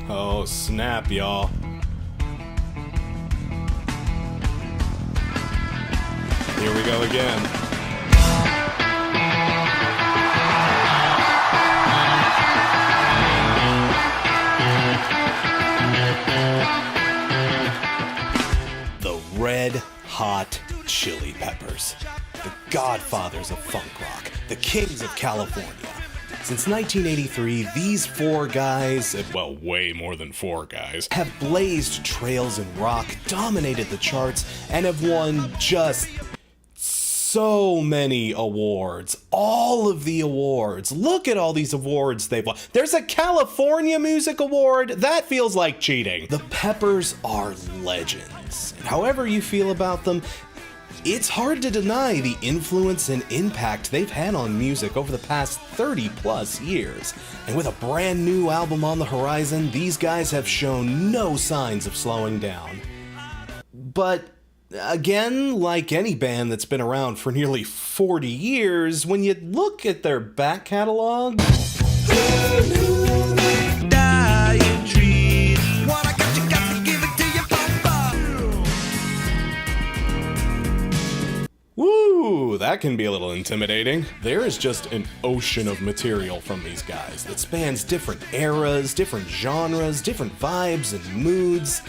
Oh, snap, y'all. Here we go again. The Red Hot Chili Peppers. The godfathers of funk rock. The kings of California. Since 1983, these four guys, well, way more than four guys, have blazed trails in rock, dominated the charts, and have won just so many awards. All of the awards. Look at all these awards they've won. There's a California Music Award. That feels like cheating. The Peppers are legends. However you feel about them, it's hard to deny the influence and impact they've had on music over the past 30 plus years. And with a brand new album on the horizon, these guys have shown no signs of slowing down. But again, like any band that's been around for nearly 40 years, when you look at their back catalog, woo, that can be a little intimidating. There is just an ocean of material from these guys that spans different eras, different genres, different vibes and moods.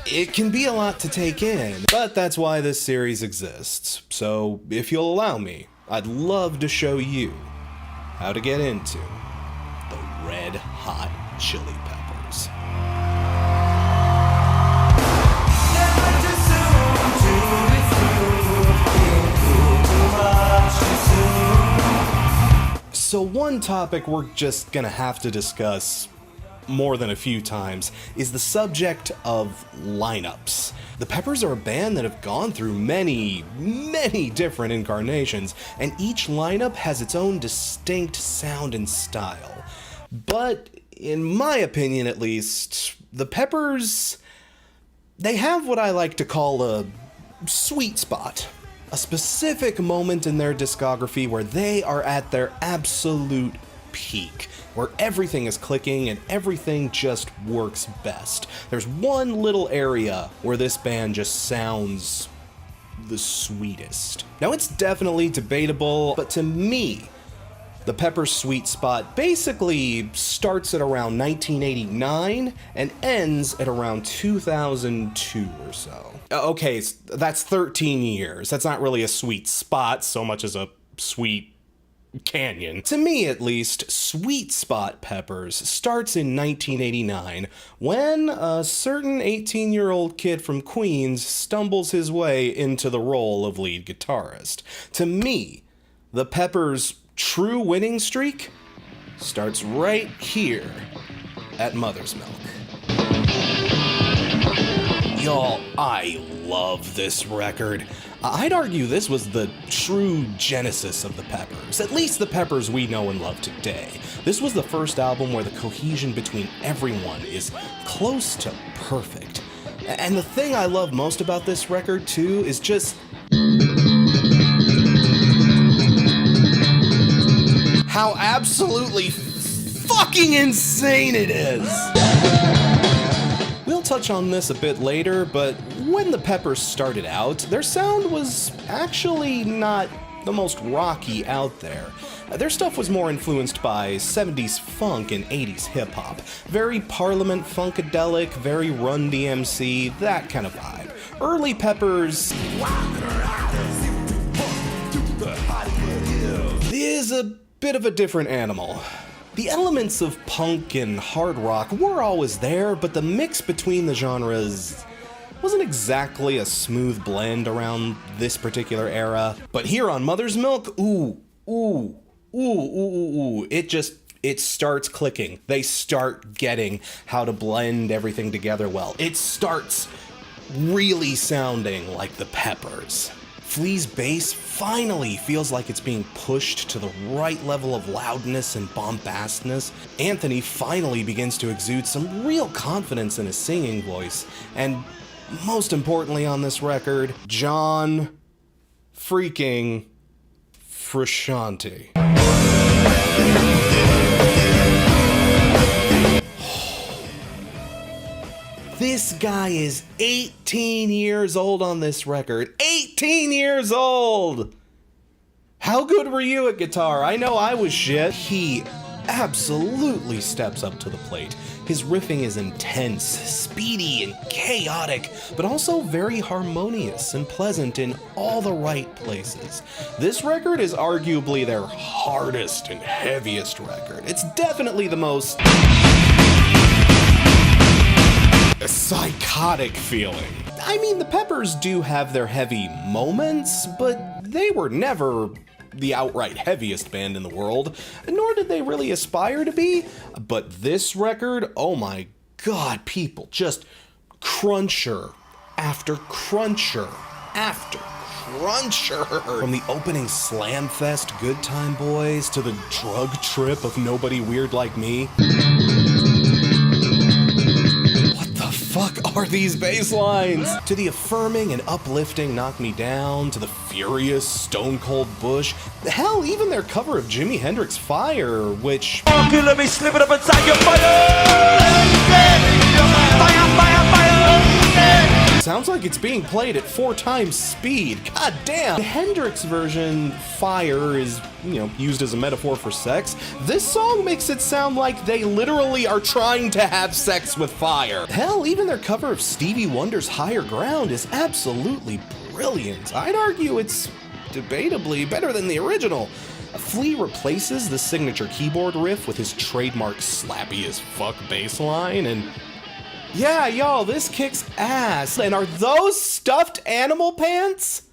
It can be a lot to take in, but that's why this series exists. So if you'll allow me, I'd love to show you how to get into the Red Hot Chili Peppers. So one topic we're just gonna have to discuss more than a few times is the subject of lineups. The Peppers are a band that have gone through many different incarnations, and each lineup has its own distinct sound and style. But in my opinion at least, the Peppers, they have what I like to call a sweet spot. A specific moment in their discography where they are at their absolute peak, where everything is clicking and everything just works best. There's one little area where this band just sounds the sweetest. Now it's definitely debatable, but to me, the Peppers' sweet spot basically starts at around 1989 and ends at around 2002 or so. Okay, that's 13 years. That's not really a sweet spot so much as a sweet canyon. To me, at least, Sweet Spot Peppers starts in 1989 when a certain 18-year-old kid from Queens stumbles his way into the role of lead guitarist. To me, the Peppers' true winning streak starts right here at Mother's Milk. Y'all, I love this record. I'd argue this was the true genesis of the Peppers, at least the Peppers we know and love today. This was the first album where the cohesion between everyone is close to perfect. And the thing I love most about this record, too, is just how absolutely fucking insane it is! We'll touch on this a bit later, but when the Peppers started out, their sound was actually not the most rocky out there. Their stuff was more influenced by 70s funk and 80s hip-hop. Very Parliament funkadelic, very Run DMC, that kind of vibe. Early Peppers is a bit of a different animal. The elements of punk and hard rock were always there, but the mix between the genres wasn't exactly a smooth blend around this particular era. But here on Mother's Milk, it starts clicking. They start getting how to blend everything together well. It starts really sounding like the Peppers. Flea's bass finally feels like it's being pushed to the right level of loudness and bombastness. Anthony finally begins to exude some real confidence in his singing voice. And most importantly on this record, John freaking Frusciante. This guy is 18 years old on this record. 18 years old! How good were you at guitar? I know I was shit. He absolutely steps up to the plate. His riffing is intense, speedy, and chaotic, but also very harmonious and pleasant in all the right places. This record is arguably their hardest and heaviest record. It's definitely the most psychotic feeling. I mean, the Peppers do have their heavy moments, but they were never the outright heaviest band in the world, nor did they really aspire to be. But this record, oh my god, people, just cruncher after cruncher after cruncher. From the opening Slamfest Good Time Boys to the drug trip of Nobody Weird Like Me. Fuck are these bass lines? To the affirming and uplifting Knock Me Down, to the furious Stone Cold Bush, hell, even their cover of Jimi Hendrix's Fire, which... Okay, let me slip it up inside your sounds like it's being played at 4 times speed. God damn. The Hendrix version, Fire, is, used as a metaphor for sex. This song makes it sound like they literally are trying to have sex with fire. Hell, even their cover of Stevie Wonder's Higher Ground is absolutely brilliant. I'd argue it's debatably better than the original. Flea replaces the signature keyboard riff with his trademark slappy as fuck bass line, and yeah, y'all, this kicks ass. And are those stuffed animal pants?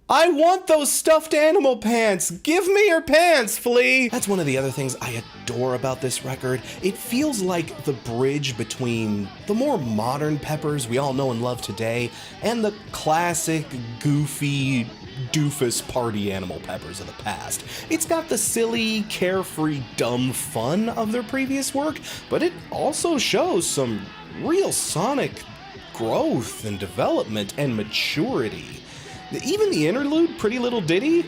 I want those stuffed animal pants. Give me your pants, Flea. That's one of the other things I adore about this record. It feels like the bridge between the more modern Peppers we all know and love today and the classic, goofy, doofus party animal Peppers of the past. It's got the silly, carefree, dumb fun of their previous work, but it also shows some real sonic growth and development and maturity. Even the interlude, Pretty Little Ditty,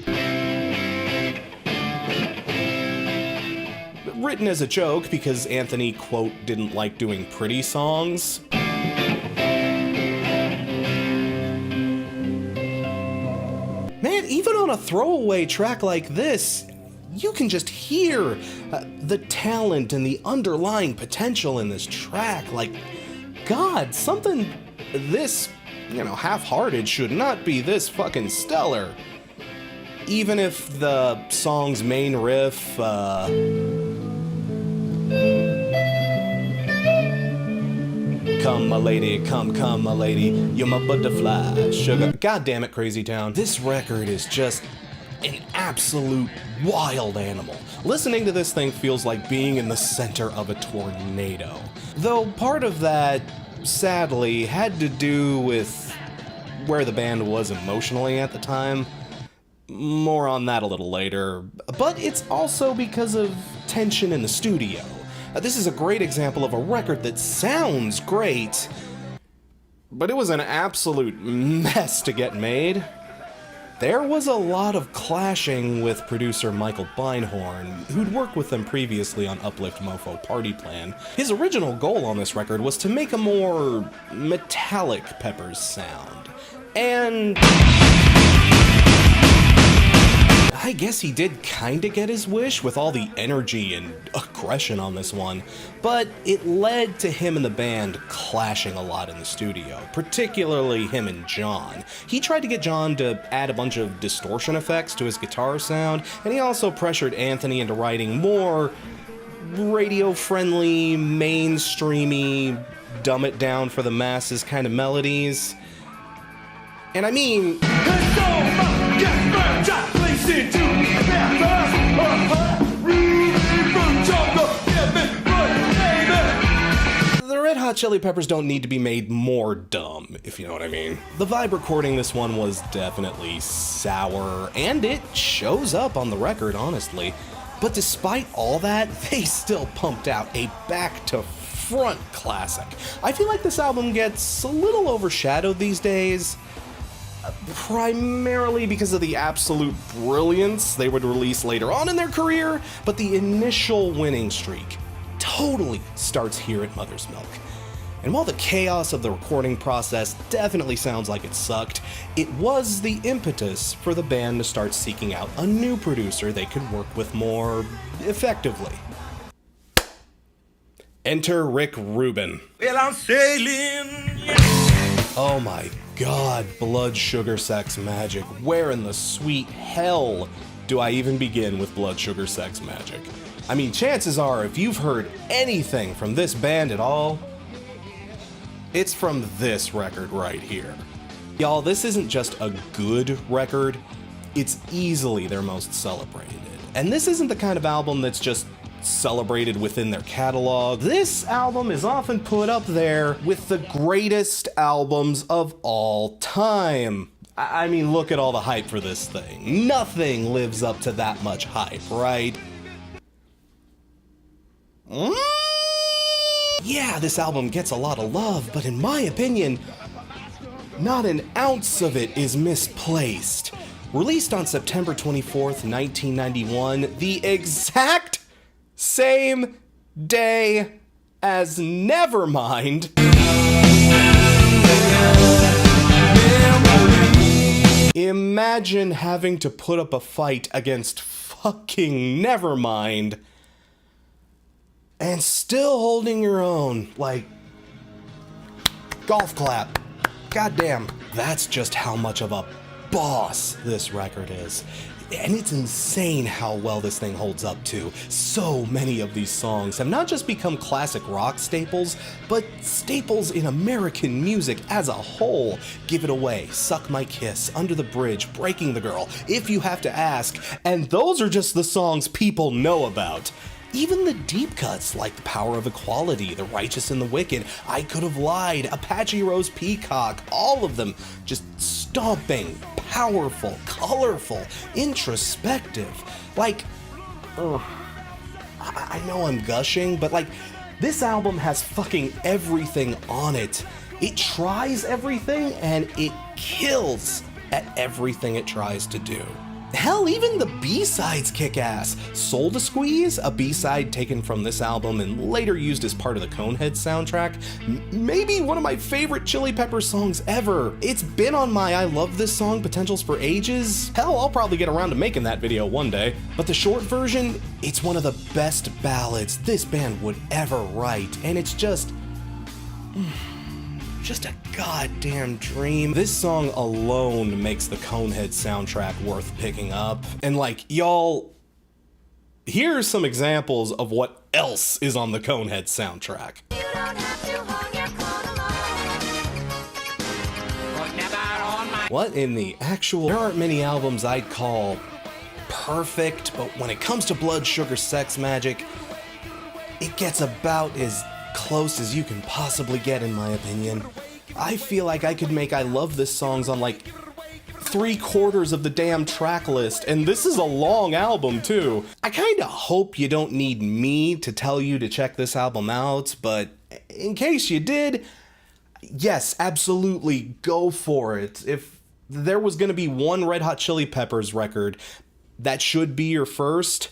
written as a joke because Anthony, quote, didn't like doing pretty songs. Man, even on a throwaway track like this, you can just hear the talent and the underlying potential in this track. Like, God, something this, half-hearted should not be this fucking stellar. Even if the song's main riff, come, my lady, come, my lady, you're my butterfly, sugar. God damn it, Crazy Town. This record is just an absolute wild animal. Listening to this thing feels like being in the center of a tornado. Though part of that, sadly, had to do with where the band was emotionally at the time. More on that a little later. But it's also because of tension in the studio. This is a great example of a record that sounds great, but it was an absolute mess to get made. There was a lot of clashing with producer Michael Beinhorn, who'd worked with them previously on Uplift Mofo Party Plan. His original goal on this record was to make a more metallic Peppers sound. And I guess he did kinda get his wish with all the energy and aggression on this one, but it led to him and the band clashing a lot in the studio, particularly him and John. He tried to get John to add a bunch of distortion effects to his guitar sound, and he also pressured Anthony into writing more radio-friendly, mainstreamy, dumb it down for the masses kind of melodies. And I mean, the Red Hot Chili Peppers don't need to be made more dumb, if you know what I mean. The vibe recording this one was definitely sour, and it shows up on the record, honestly. But despite all that, they still pumped out a back-to-front classic. I feel like this album gets a little overshadowed these days, primarily because of the absolute brilliance they would release later on in their career, but the initial winning streak totally starts here at Mother's Milk. And while the chaos of the recording process definitely sounds like it sucked, it was the impetus for the band to start seeking out a new producer they could work with more effectively. Enter Rick Rubin. Well, I'm sailing. Oh my god, Blood Sugar Sex Magic. Where in the sweet hell do I even begin with Blood Sugar Sex Magic? I mean, chances are, if you've heard anything from this band at all, it's from this record right here. Y'all, this isn't just a good record, it's easily their most celebrated. And this isn't the kind of album that's just celebrated within their catalog. This album is often put up there with the greatest albums of all time. I mean, look at all the hype for this thing. Nothing lives up to that much hype, right? Yeah, this album gets a lot of love, but in my opinion, not an ounce of it is misplaced. Released on September 24th, 1991, the exact same day as Nevermind. Imagine having to put up a fight against fucking Nevermind and still holding your own, like, golf clap. Goddamn, that's just how much of a boss this record is. And it's insane how well this thing holds up too. So many of these songs have not just become classic rock staples, but staples in American music as a whole. Give It Away, Suck My Kiss, Under the Bridge, Breaking the Girl, If You Have to Ask, and those are just the songs people know about. Even the deep cuts like The Power of Equality, The Righteous and the Wicked, I Could Have Lied, Apache Rose Peacock, all of them just stomping, powerful, colorful, introspective. Like, I know I'm gushing, but like, this album has fucking everything on it. It tries everything and it kills at everything it tries to do. Hell, even the B-sides kick ass. Soul to Squeeze, a B-side taken from this album and later used as part of the Conehead soundtrack, maybe one of my favorite Chili Peppers songs ever. It's been on my I love this song potentials for ages. Hell, I'll probably get around to making that video one day. But the short version, it's one of the best ballads this band would ever write, and it's just a goddamn dream. This song alone makes the Conehead soundtrack worth picking up. And like, y'all, here's some examples of what else is on the Conehead soundtrack. You don't have to hold your coat alone. What in the actual... There aren't many albums I'd call perfect, but when it comes to Blood Sugar Sex Magic, it gets about as close as you can possibly get, in my opinion. I feel like I could make I Love This songs on like 3/4 of the damn track list, and this is a long album too. I kinda hope you don't need me to tell you to check this album out, but in case you did, yes, absolutely, go for it. If there was gonna be one Red Hot Chili Peppers record that should be your first,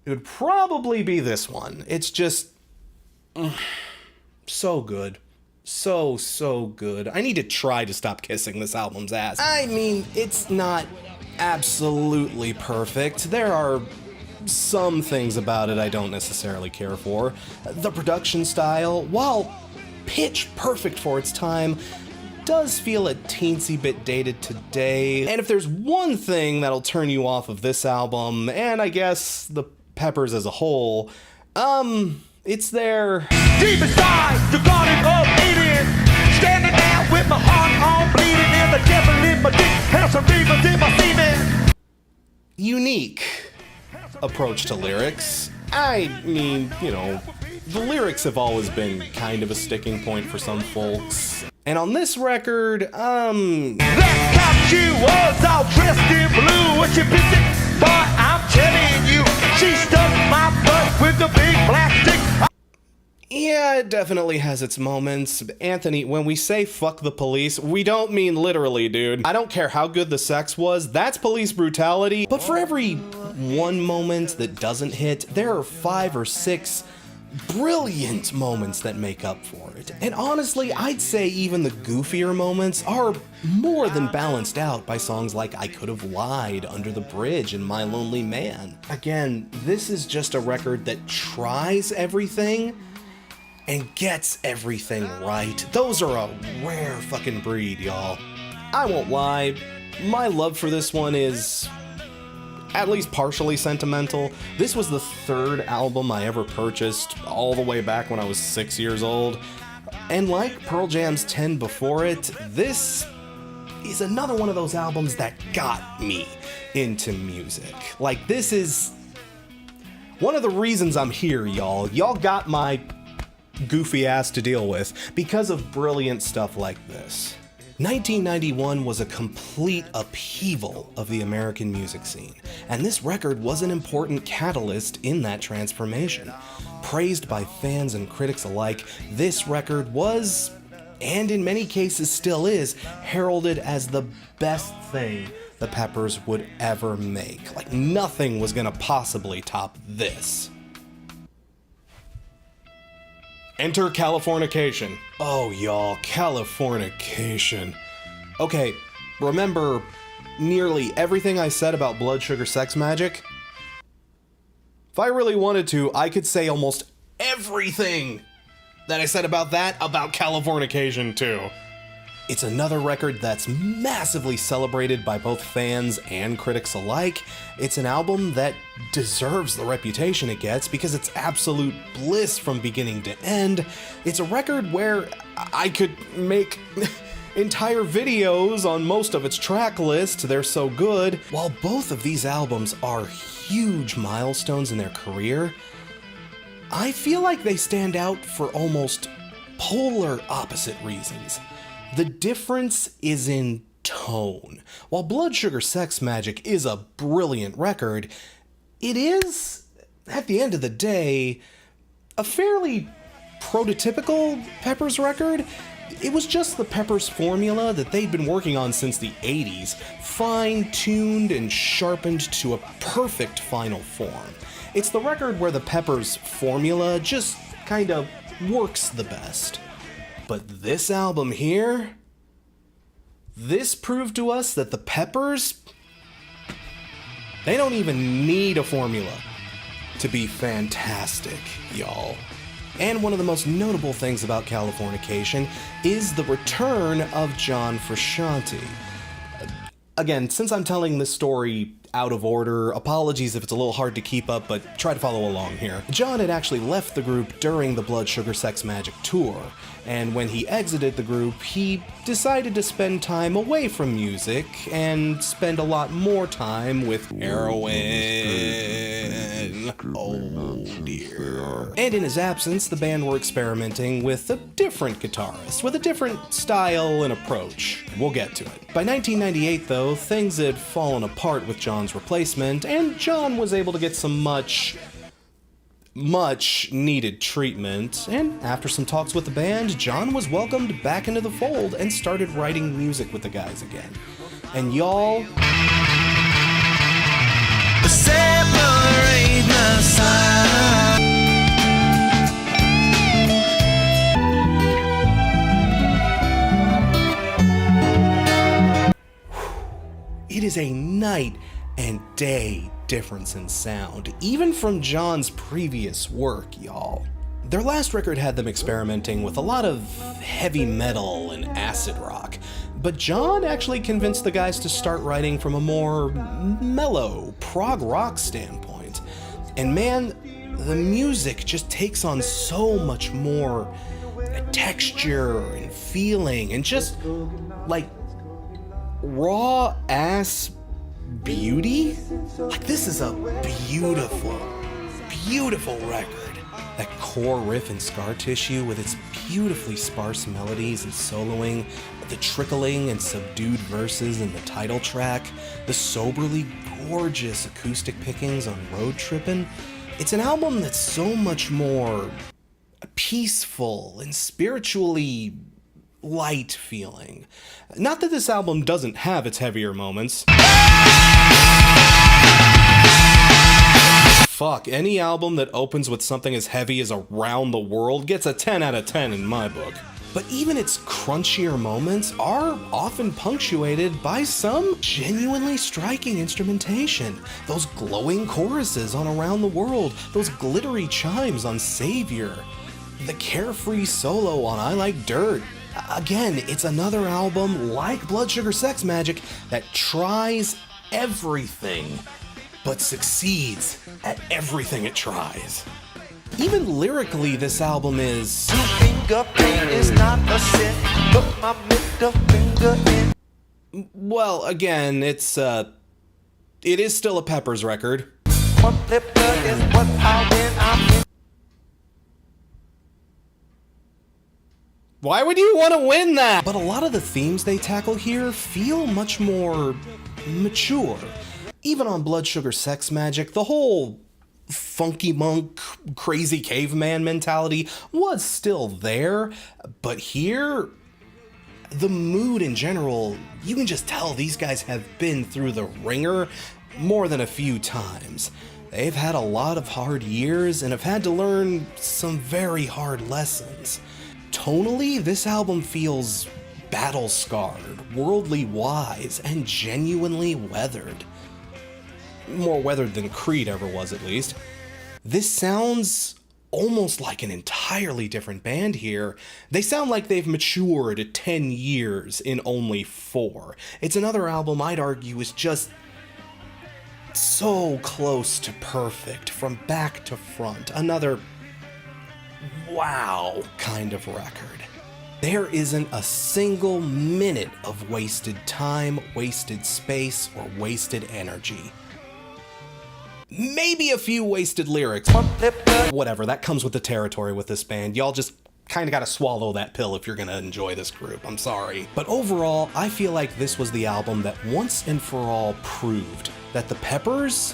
it would probably be this one. It's just so good. So good. I need to try to stop kissing this album's ass. I mean, it's not absolutely perfect. There are some things about it I don't necessarily care for. The production style, while pitch perfect for its time, does feel a teensy bit dated today. And if there's one thing that'll turn you off of this album, and I guess the Peppers as a whole, it's their Deep inside, the garden of Eden. Standing there with my heart on bleeding and the devil in my dick. Have some demons in my semen. unique approach to lyrics. I mean, you know, the lyrics have always been kind of a sticking point for some folks. And on this record, That cop she was all dressed in blue. What you busy? Boy, I'm telling you, she stuck my butt with the big black stick. yeah, it definitely has its moments. Anthony, when we say fuck the police, we don't mean literally, dude. I don't care how good the sex was, that's police brutality. But for every one moment that doesn't hit, there are 5 or 6 brilliant moments that make up for it. And honestly, I'd say even the goofier moments are more than balanced out by songs like I Could Have Lied, Under the Bridge, and My Lonely Man. Again, this is just a record that tries everything and gets everything right. Those are a rare fucking breed, y'all. I won't lie, my love for this one is at least partially sentimental. This was the third album I ever purchased, all the way back when I was 6 years old. And like Pearl Jam's 10 before it, this is another one of those albums that got me into music. Like, this is one of the reasons I'm here, y'all. Y'all got my goofy ass to deal with because of brilliant stuff like this. 1991 was a complete upheaval of the American music scene, and this record was an important catalyst in that transformation. Praised by fans and critics alike, this record was, and in many cases still is, heralded as the best thing the Peppers would ever make. Like, nothing was gonna possibly top this. Enter Californication. Oh, y'all, Californication. Okay, remember nearly everything I said about Blood Sugar Sex Magic? If I really wanted to, I could say almost everything that I said about that about Californication too. It's another record that's massively celebrated by both fans and critics alike. It's an album that deserves the reputation it gets because it's absolute bliss from beginning to end. It's a record where I could make entire videos on most of its track list, they're so good. While both of these albums are huge milestones in their career, I feel like they stand out for almost polar opposite reasons. The difference is in tone. While Blood Sugar Sex Magic is a brilliant record, it is, at the end of the day, a fairly prototypical Peppers record. It was just the Peppers formula that they'd been working on since the 80s, fine-tuned and sharpened to a perfect final form. It's the record where the Peppers formula just kind of works the best. But this album here, this proved to us that the Peppers, they don't even need a formula to be fantastic, y'all. And one of the most notable things about Californication is the return of John Frusciante. Again, since I'm telling this story out of order, apologies if it's a little hard to keep up, but try to follow along here. John had actually left the group during the Blood Sugar Sex Magic tour, and when he exited the group, he decided to spend time away from music and spend a lot more time with heroin. Oh dear. And in his absence, the band were experimenting with a different guitarist, with a different style and approach. We'll get to it. By 1998, though, things had fallen apart with John's replacement, and John was able to get some much needed treatment, and after some talks with the band, John was welcomed back into the fold and started writing music with the guys again. And y'all, separate the sun. it is a night and day difference in sound, even from John's previous work, y'all. Their last record had them experimenting with a lot of heavy metal and acid rock, but John actually convinced the guys to start writing from a more mellow, prog rock standpoint. And man, the music just takes on so much more texture and feeling and just like raw ass beauty. Like, this is a beautiful, beautiful record. That core riff in Scar Tissue with its beautifully sparse melodies and soloing, the trickling and subdued verses in the title track, the soberly gorgeous acoustic pickings on Road Trippin'. It's an album that's so much more peaceful and spiritually light feeling. Not that this album doesn't have its heavier moments. fuck, any album that opens with something as heavy as Around the World gets a 10 out of 10 in my book. But even its crunchier moments are often punctuated by some genuinely striking instrumentation. Those glowing choruses on Around the World, those glittery chimes on Savior, the carefree solo on I Like Dirt. Again, it's another album like Blood Sugar Sex Magik that tries everything, but succeeds at everything it tries. Even lyrically, this album is... Finger pain is not a sin. Put my middle finger in. Well, again, it is still a Peppers record. One flipper is what I win. I'm in. Why would you want to win that? But a lot of the themes they tackle here feel much more mature. Even on Blood Sugar Sex Magik, the whole funky monk, crazy caveman mentality was still there, but here, the mood in general, you can just tell these guys have been through the ringer more than a few times. They've had a lot of hard years and have had to learn some very hard lessons. Tonally, this album feels battle-scarred, worldly wise, and genuinely weathered. More weathered than Creed ever was, at least. This sounds almost like an entirely different band here. They sound like they've matured 10 years in only 4. It's another album I'd argue is just so close to perfect from back to front. Another wow kind of record. There isn't a single minute of wasted time, wasted space, or wasted energy. Maybe a few wasted lyrics. Whatever, that comes with the territory with this band. Y'all just kind of gotta swallow that pill if you're gonna enjoy this group. I'm sorry. But overall, I feel like this was the album that once and for all proved that the Peppers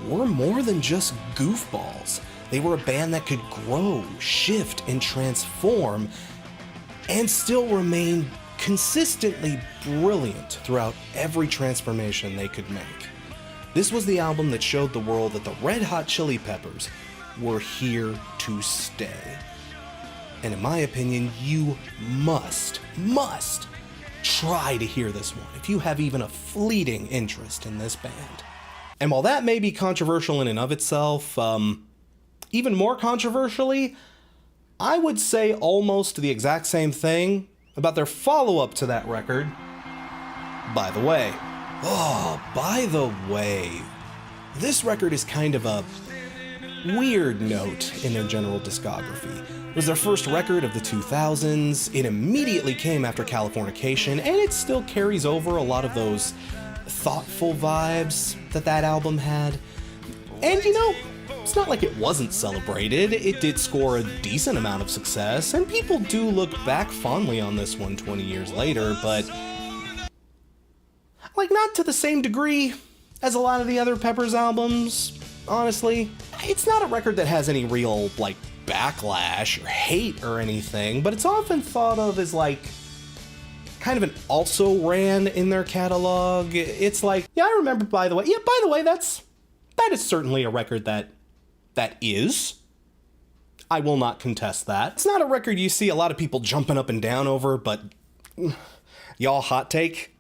were more than just goofballs. They were a band that could grow, shift, and transform, and still remain consistently brilliant throughout every transformation they could make. This was the album that showed the world that the Red Hot Chili Peppers were here to stay. And in my opinion, you must try to hear this one if you have even a fleeting interest in this band. And while that may be controversial in and of itself, even more controversially, I would say almost the exact same thing about their follow-up to that record, By the Way. Oh, By the Way. This record is kind of a weird note in their general discography. It was their first record of the 2000s, it immediately came after Californication, and it still carries over a lot of those thoughtful vibes that album had. And you know, it's not like it wasn't celebrated. It did score a decent amount of success, and people do look back fondly on this one 20 years later, but like not to the same degree as a lot of the other Peppers albums, honestly. It's not a record that has any real, like, backlash or hate or anything, but it's often thought of as, like, kind of an also-ran in their catalog. It's like, yeah, I remember By the Way. Yeah, By the Way, that is certainly a record that is. I will not contest that. It's not a record you see a lot of people jumping up and down over, but y'all, hot take?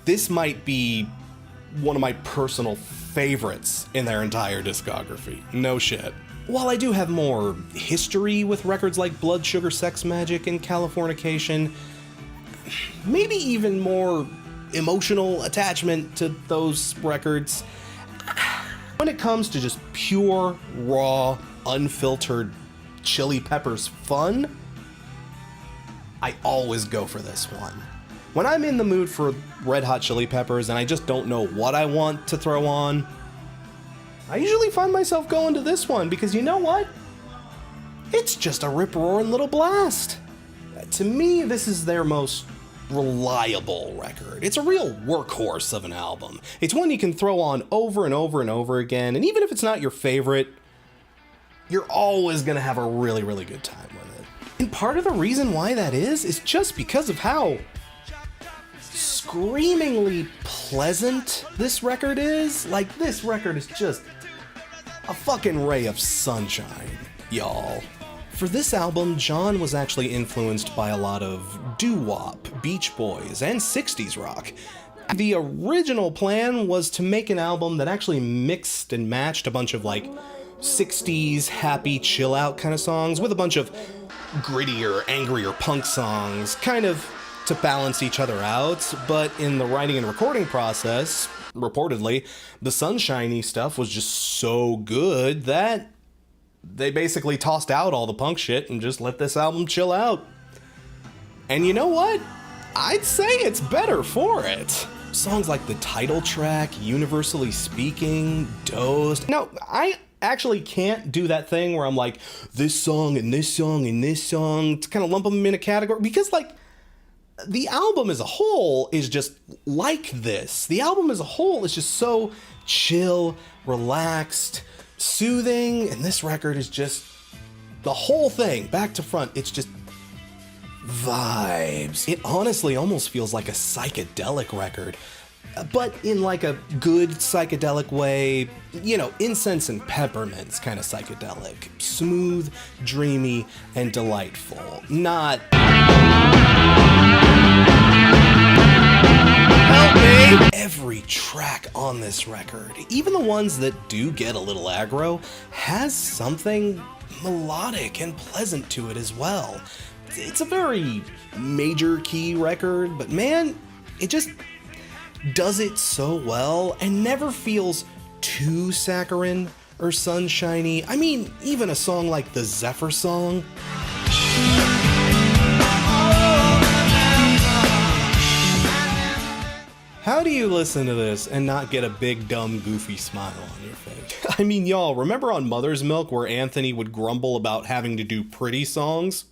This might be one of my personal favorites in their entire discography. No shit. While I do have more history with records like Blood Sugar Sex Magik and Californication, maybe even more emotional attachment to those records, when it comes to just pure, raw, unfiltered Chili Peppers fun, I always go for this one. When I'm in the mood for Red Hot Chili Peppers and I just don't know what I want to throw on, I usually find myself going to this one because you know what? It's just a rip-roaring little blast. To me, this is their most reliable record. It's a real workhorse of an album. It's one you can throw on over and over and over again, and even if it's not your favorite, you're always gonna have a really, really good time with it. And part of the reason why that is just because of how screamingly pleasant this record is. Like, this record is just a fucking ray of sunshine, y'all. For this album, John was actually influenced by a lot of doo-wop, Beach Boys, and 60s rock. The original plan was to make an album that actually mixed and matched a bunch of like 60s happy chill out kind of songs with a bunch of grittier, angrier punk songs, kind of to balance each other out. But in the writing and recording process, reportedly, the sunshiny stuff was just so good that they basically tossed out all the punk shit and just let this album chill out. And you know what? I'd say it's better for it. Songs like the title track, Universally Speaking, Dozed. No, I actually can't do that thing where I'm like, this song and this song and this song, to kind of lump them in a category, because like, the album as a whole is just like this. The album as a whole is just so chill, relaxed, soothing, and this record is just the whole thing, back to front. It's just vibes. It honestly almost feels like a psychedelic record, but in like a good psychedelic way, you know, incense and peppermints kind of psychedelic. Smooth, dreamy, and delightful. Not help me! Every track on this record, even the ones that do get a little aggro, has something melodic and pleasant to it as well. It's a very major key record, but man, it just does it so well and never feels too saccharine or sunshiny. I mean, even a song like the Zephyr Song. How do you listen to this and not get a big, dumb, goofy smile on your face? I mean, y'all, remember on Mother's Milk where Anthony would grumble about having to do pretty songs?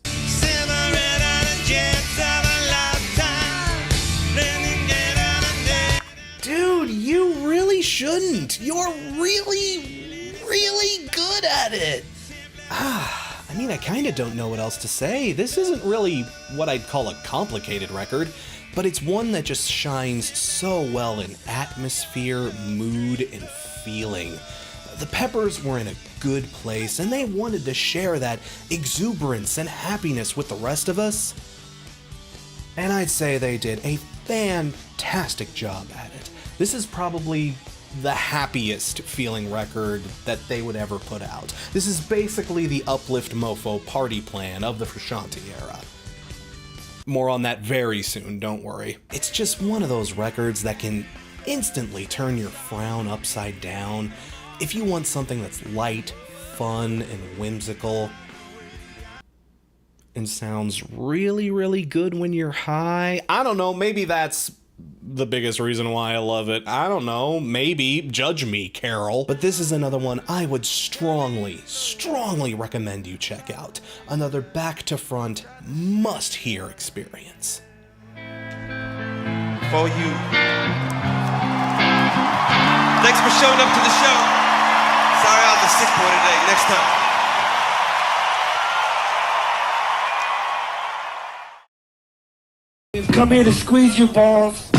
Dude, you really shouldn't. You're really, really good at it. I mean, I kind of don't know what else to say. This isn't really what I'd call a complicated record, but it's one that just shines so well in atmosphere, mood, and feeling. The Peppers were in a good place, and they wanted to share that exuberance and happiness with the rest of us. And I'd say they did a fantastic job at it. This is probably the happiest feeling record that they would ever put out. This is basically the Uplift Mofo party plan of the Frusciante era. More on that very soon, don't worry. It's just one of those records that can instantly turn your frown upside down. If you want something that's light, fun, and whimsical, and sounds really, really good when you're high. I don't know, maybe that's the biggest reason why I love it. I don't know, maybe. Judge me, Carol. But this is another one I would strongly, strongly recommend you check out. Another back-to-front, must-hear experience. For you. Thanks for showing up to the show. Sorry I was a sick boy today. Next time. Come here to squeeze your balls.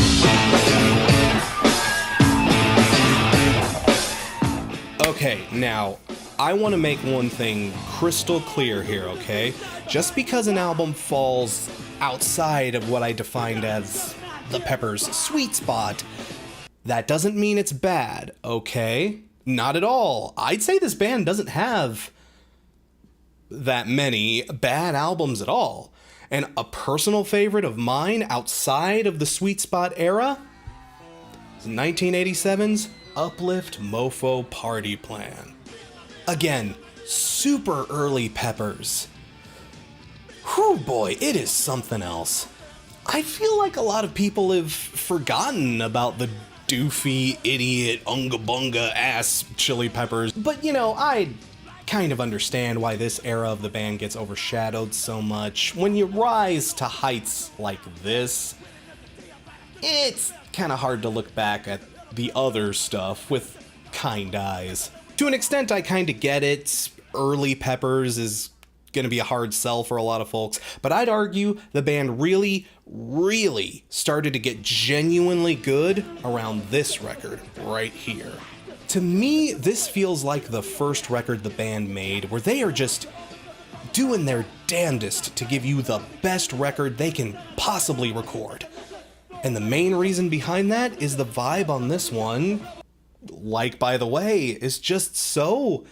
Okay, now, I want to make one thing crystal clear here, okay? Just because an album falls outside of what I defined as the Peppers' sweet spot, that doesn't mean it's bad, okay? Not at all. I'd say this band doesn't have that many bad albums at all. And a personal favorite of mine outside of the sweet spot era is 1987's Uplift Mofo Party Plan. Again, super early Peppers. Whew, boy, it is something else. I feel like a lot of people have forgotten about the doofy, idiot, unga-bunga ass Chili Peppers. But you know, I kind of understand why this era of the band gets overshadowed so much. When you rise to heights like this, it's kind of hard to look back at the other stuff with kind eyes. To an extent, I kind of get it. Early Peppers is going to be a hard sell for a lot of folks, but I'd argue the band really started to get genuinely good around this record right here. To me, this feels like the first record the band made where they are just doing their damnedest to give you the best record they can possibly record. And the main reason behind that is the vibe on this one, like by the way, is just so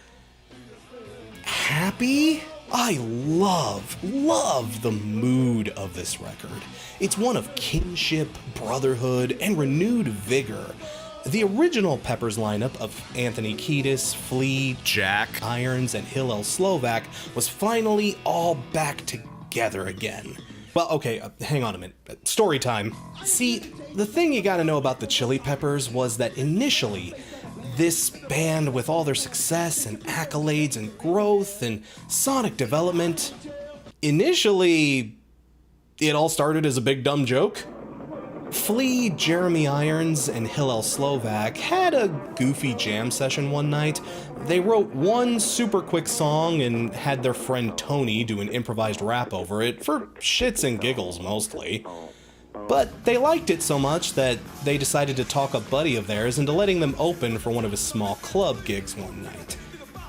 happy. I love the mood of this record. It's one of kinship, brotherhood, and renewed vigor. The original Peppers lineup of Anthony Kiedis, Flea, Jack Irons, and Hillel Slovak was finally all back together again. Well, okay, hang on a minute. Story time. See, the thing you gotta know about the Chili Peppers was that initially, this band, with all their success and accolades and growth and sonic development, initially, it all started as a big dumb joke. Flea, Jeremy Irons, and Hillel Slovak had a goofy jam session one night. They wrote one super quick song and had their friend Tony do an improvised rap over it, for shits and giggles mostly. But they liked it so much that they decided to talk a buddy of theirs into letting them open for one of his small club gigs one night.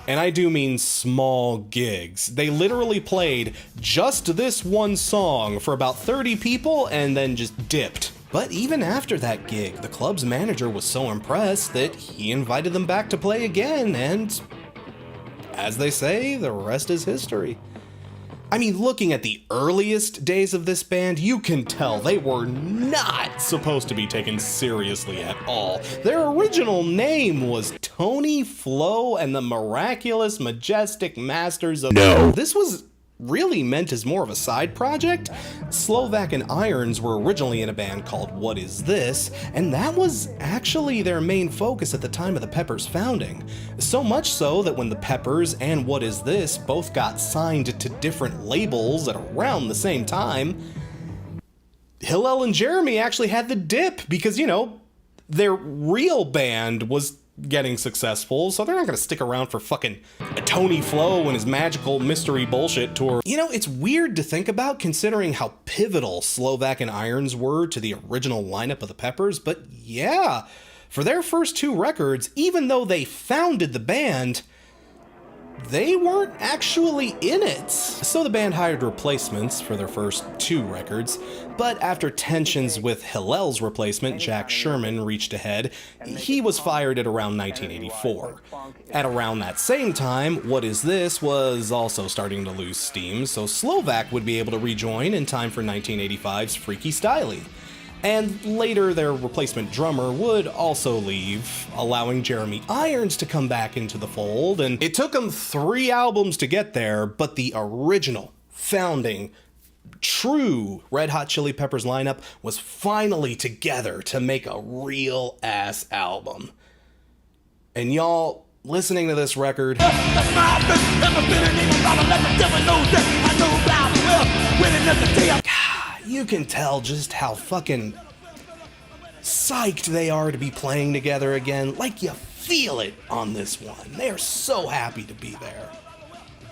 And I do mean small gigs. They literally played just this one song for about 30 people and then just dipped. But even after that gig, the club's manager was so impressed that he invited them back to play again, and as they say, the rest is history. I mean, looking at the earliest days of this band, you can tell they were not supposed to be taken seriously at all. Their original name was Tony, Flo, and the Miraculous Majestic Masters of... No. This was really meant as more of a side project. Slovak and Irons were originally in a band called What Is This, and that was actually their main focus at the time of the Peppers' founding. So much so that when the Peppers and What Is This both got signed to different labels at around the same time, Hillel and Jeremy actually had the dip because, you know, their real band was getting successful, so they're not gonna stick around for fucking Tony Flo and his magical mystery bullshit tour. You know, it's weird to think about considering how pivotal Slovak and Irons were to the original lineup of the Peppers, but yeah, for their first two records, even though they founded the band, they weren't actually in it. So the band hired replacements for their first two records, but after tensions with Hillel's replacement, Jack Sherman, reached a head, he was fired at around 1984. At around that same time, What Is This was also starting to lose steam, so Slovak would be able to rejoin in time for 1985's Freaky Styley. And later, their replacement drummer would also leave, allowing Jeremy Irons to come back into the fold, and it took them 3 albums to get there, but the original, founding, true Red Hot Chili Peppers lineup was finally together to make a real-ass album. And y'all, listening to this record... you can tell just how fucking psyched they are to be playing together again. Like, you feel it on this one. They are so happy to be there.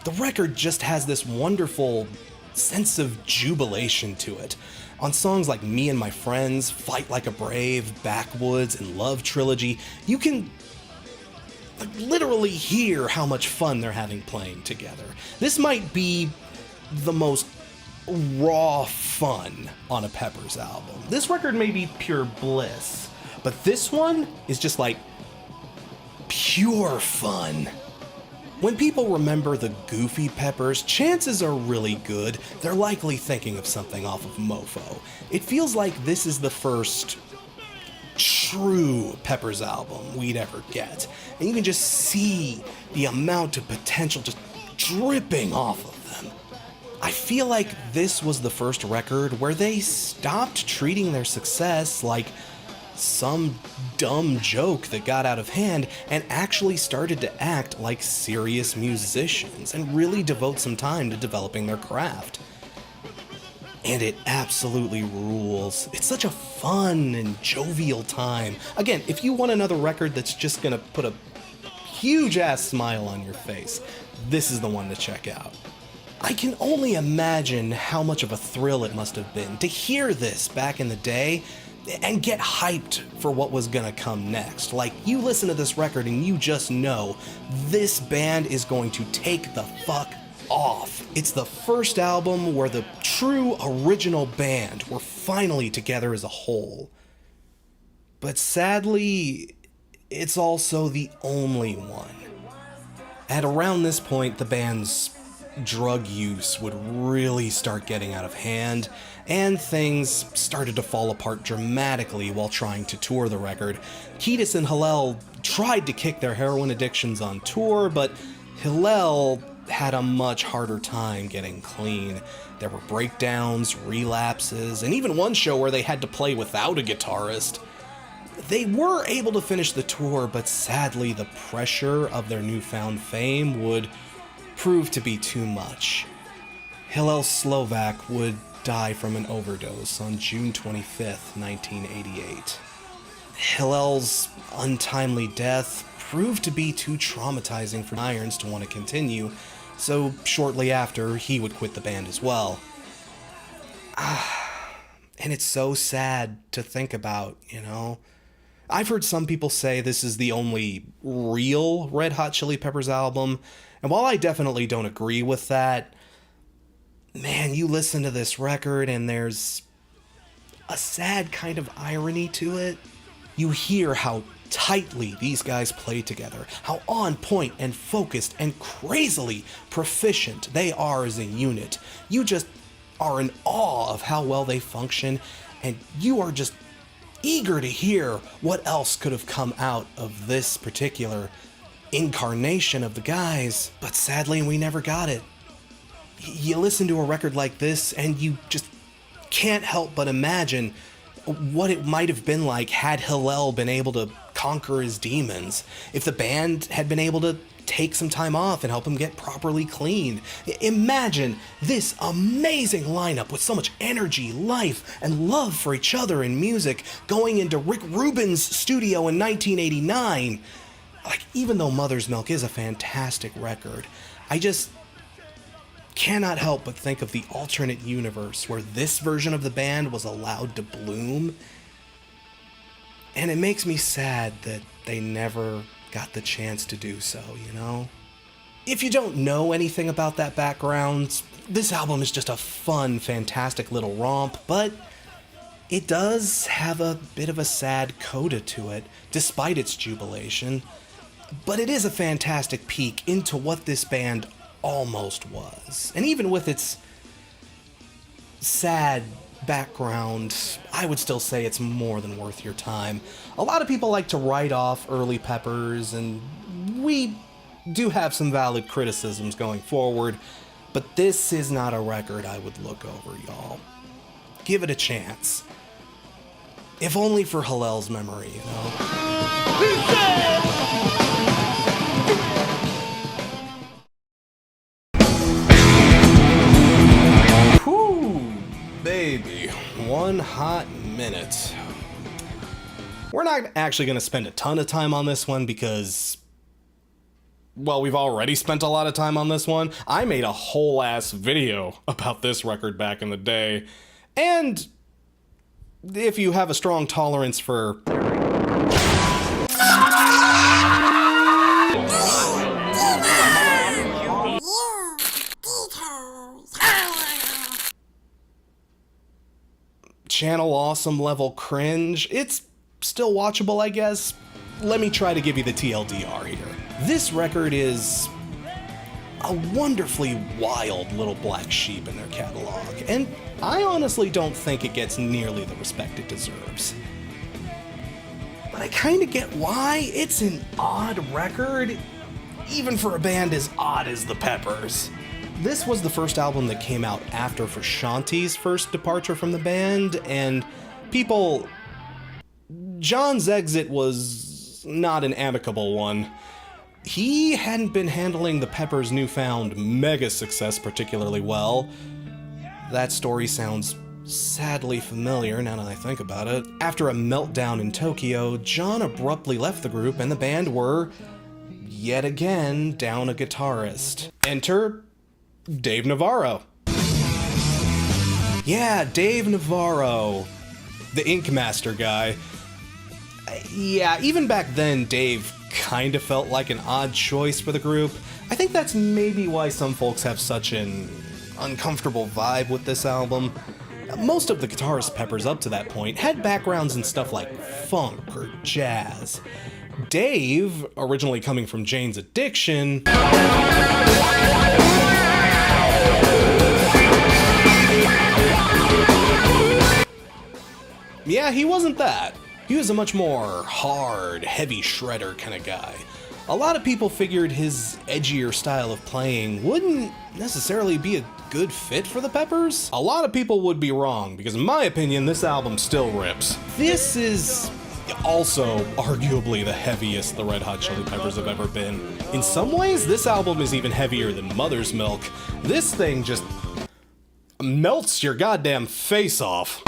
The record just has this wonderful sense of jubilation to it. On songs like Me and My Friends, Fight Like a Brave, Backwoods, and Love Trilogy, you can literally hear how much fun they're having playing together. This might be the most raw fun on a Peppers album. This record may be pure bliss, but this one is just like pure fun. When people remember the goofy Peppers, chances are really good they're likely thinking of something off of Mofo. It feels like this is the first true Peppers album we'd ever get, and you can just see the amount of potential just dripping off of them. I feel like this was the first record where they stopped treating their success like some dumb joke that got out of hand and actually started to act like serious musicians and really devote some time to developing their craft. And it absolutely rules. It's such a fun and jovial time. Again, if you want another record that's just gonna put a huge ass smile on your face, this is the one to check out. I can only imagine how much of a thrill it must have been to hear this back in the day and get hyped for what was gonna come next. Like, you listen to this record and you just know this band is going to take the fuck off. It's the first album where the true original band were finally together as a whole. But sadly, it's also the only one. At around this point, the band's drug use would really start getting out of hand, and things started to fall apart dramatically while trying to tour the record. Kiedis and Hillel tried to kick their heroin addictions on tour, but Hillel had a much harder time getting clean. There were breakdowns, relapses, and even one show where they had to play without a guitarist. They were able to finish the tour, but sadly the pressure of their newfound fame would prove to be too much. Hillel Slovak would die from an overdose on June 25th, 1988. Hillel's untimely death proved to be too traumatizing for Irons to want to continue, so shortly after, he would quit the band as well. And it's so sad to think about, you know? I've heard some people say this is the only real Red Hot Chili Peppers album, and while I definitely don't agree with that, man, you listen to this record and there's a sad kind of irony to it. You hear how tightly these guys play together, how on point and focused and crazily proficient they are as a unit. You just are in awe of how well they function, and you are just eager to hear what else could have come out of this particular incarnation of the guys, but sadly we never got it. You listen to a record like this and you just can't help but imagine what it might have been like had Hillel been able to conquer his demons, if the band had been able to take some time off and help him get properly clean. Imagine this amazing lineup with so much energy, life, and love for each other in music going into Rick Rubin's studio in 1989. Like, even though Mother's Milk is a fantastic record, I just cannot help but think of the alternate universe where this version of the band was allowed to bloom. And it makes me sad that they never got the chance to do so, you know? If you don't know anything about that background, this album is just a fun, fantastic little romp, but it does have a bit of a sad coda to it, despite its jubilation. But it is a fantastic peek into what this band almost was. And even with its sad background, I would still say it's more than worth your time. A lot of people like to write off early Peppers, and we do have some valid criticisms going forward, but this is not a record I would look over, y'all. Give it a chance. If only for Hillel's memory, you know? Baby, one hot minute. We're not actually going to spend a ton of time on this one because, well, we've already spent a lot of time on this one. I made a whole ass video about this record back in the day, and if you have a strong tolerance for Channel Awesome level cringe, it's still watchable, I guess. Let me try to give you the TLDR here. This record is a wonderfully wild little black sheep in their catalog, and I honestly don't think it gets nearly the respect it deserves. But I kinda get why. It's an odd record, even for a band as odd as the Peppers. This was the first album that came out after Frusciante's first departure from the band, and John's exit was not an amicable one. He hadn't been handling the Peppers' newfound mega success particularly well. That story sounds sadly familiar now that I think about it. After a meltdown in Tokyo, John abruptly left the group and the band were, yet again, down a guitarist. Enter Dave Navarro. Yeah, Dave Navarro, the Ink Master guy. Yeah, even back then, Dave kind of felt like an odd choice for the group. I think that's maybe why some folks have such an uncomfortable vibe with this album. Most of the guitarist Peppers up to that point had backgrounds in stuff like funk or jazz. Dave, originally coming from Jane's Addiction, yeah, he wasn't that. He was a much more hard, heavy shredder kind of guy. A lot of people figured his edgier style of playing wouldn't necessarily be a good fit for the Peppers. A lot of people would be wrong, because in my opinion, this album still rips. This is also arguably the heaviest the Red Hot Chili Peppers have ever been. In some ways, this album is even heavier than Mother's Milk. This thing just melts your goddamn face off.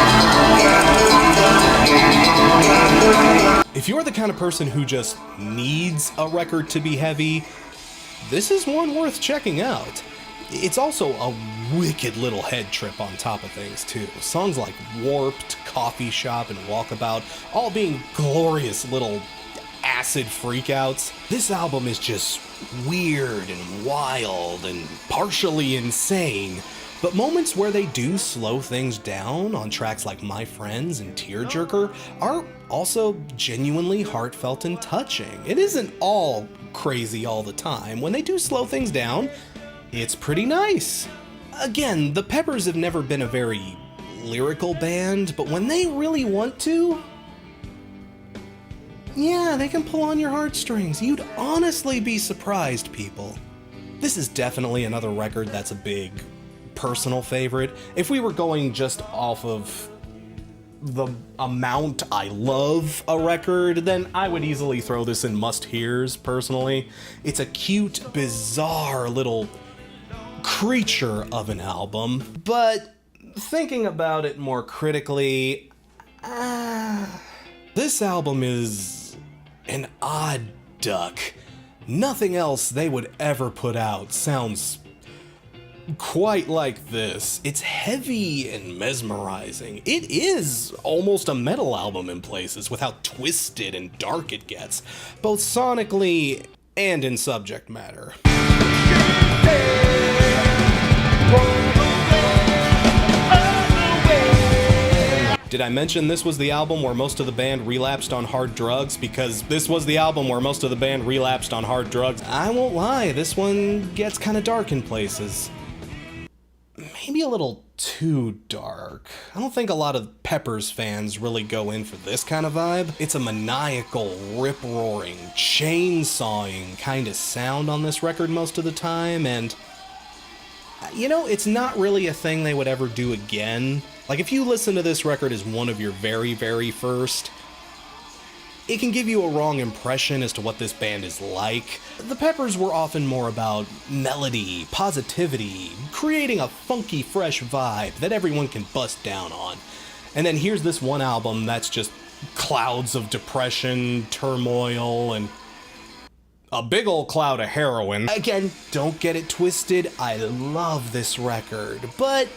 If you're the kind of person who just needs a record to be heavy, this is one worth checking out. It's also a wicked little head trip on top of things, too. Songs like Warped, Coffee Shop, and Walkabout, all being glorious little acid freakouts. This album is just weird and wild and partially insane, but moments where they do slow things down on tracks like My Friends and Tearjerker are also genuinely heartfelt and touching. It isn't all crazy all the time. When they do slow things down, it's pretty nice. Again, the Peppers have never been a very lyrical band, but when they really want to, yeah, they can pull on your heartstrings. You'd honestly be surprised, people. This is definitely another record that's a big personal favorite. If we were going just off of the amount I love a record, then I would easily throw this in must-hears, personally. It's a cute, bizarre little creature of an album, but thinking about it more critically, this album is an odd duck. Nothing else they would ever put out sounds quite like this. It's heavy and mesmerizing. It is almost a metal album in places with how twisted and dark it gets, both sonically and in subject matter. Did I mention this was the album where most of the band relapsed on hard drugs? Because this was the album where most of the band relapsed on hard drugs. I won't lie, this one gets kind of dark in places. Maybe a little too dark. I don't think a lot of Peppers fans really go in for this kind of vibe. It's a maniacal, rip-roaring, chain-sawing kind of sound on this record most of the time, and you know, it's not really a thing they would ever do again. Like, if you listen to this record as one of your very, very first, it can give you a wrong impression as to what this band is like. The Peppers were often more about melody, positivity, creating a funky, fresh vibe that everyone can bust down on. And then here's this one album that's just clouds of depression, turmoil, and a big old cloud of heroin. Again, don't get it twisted, I love this record, but,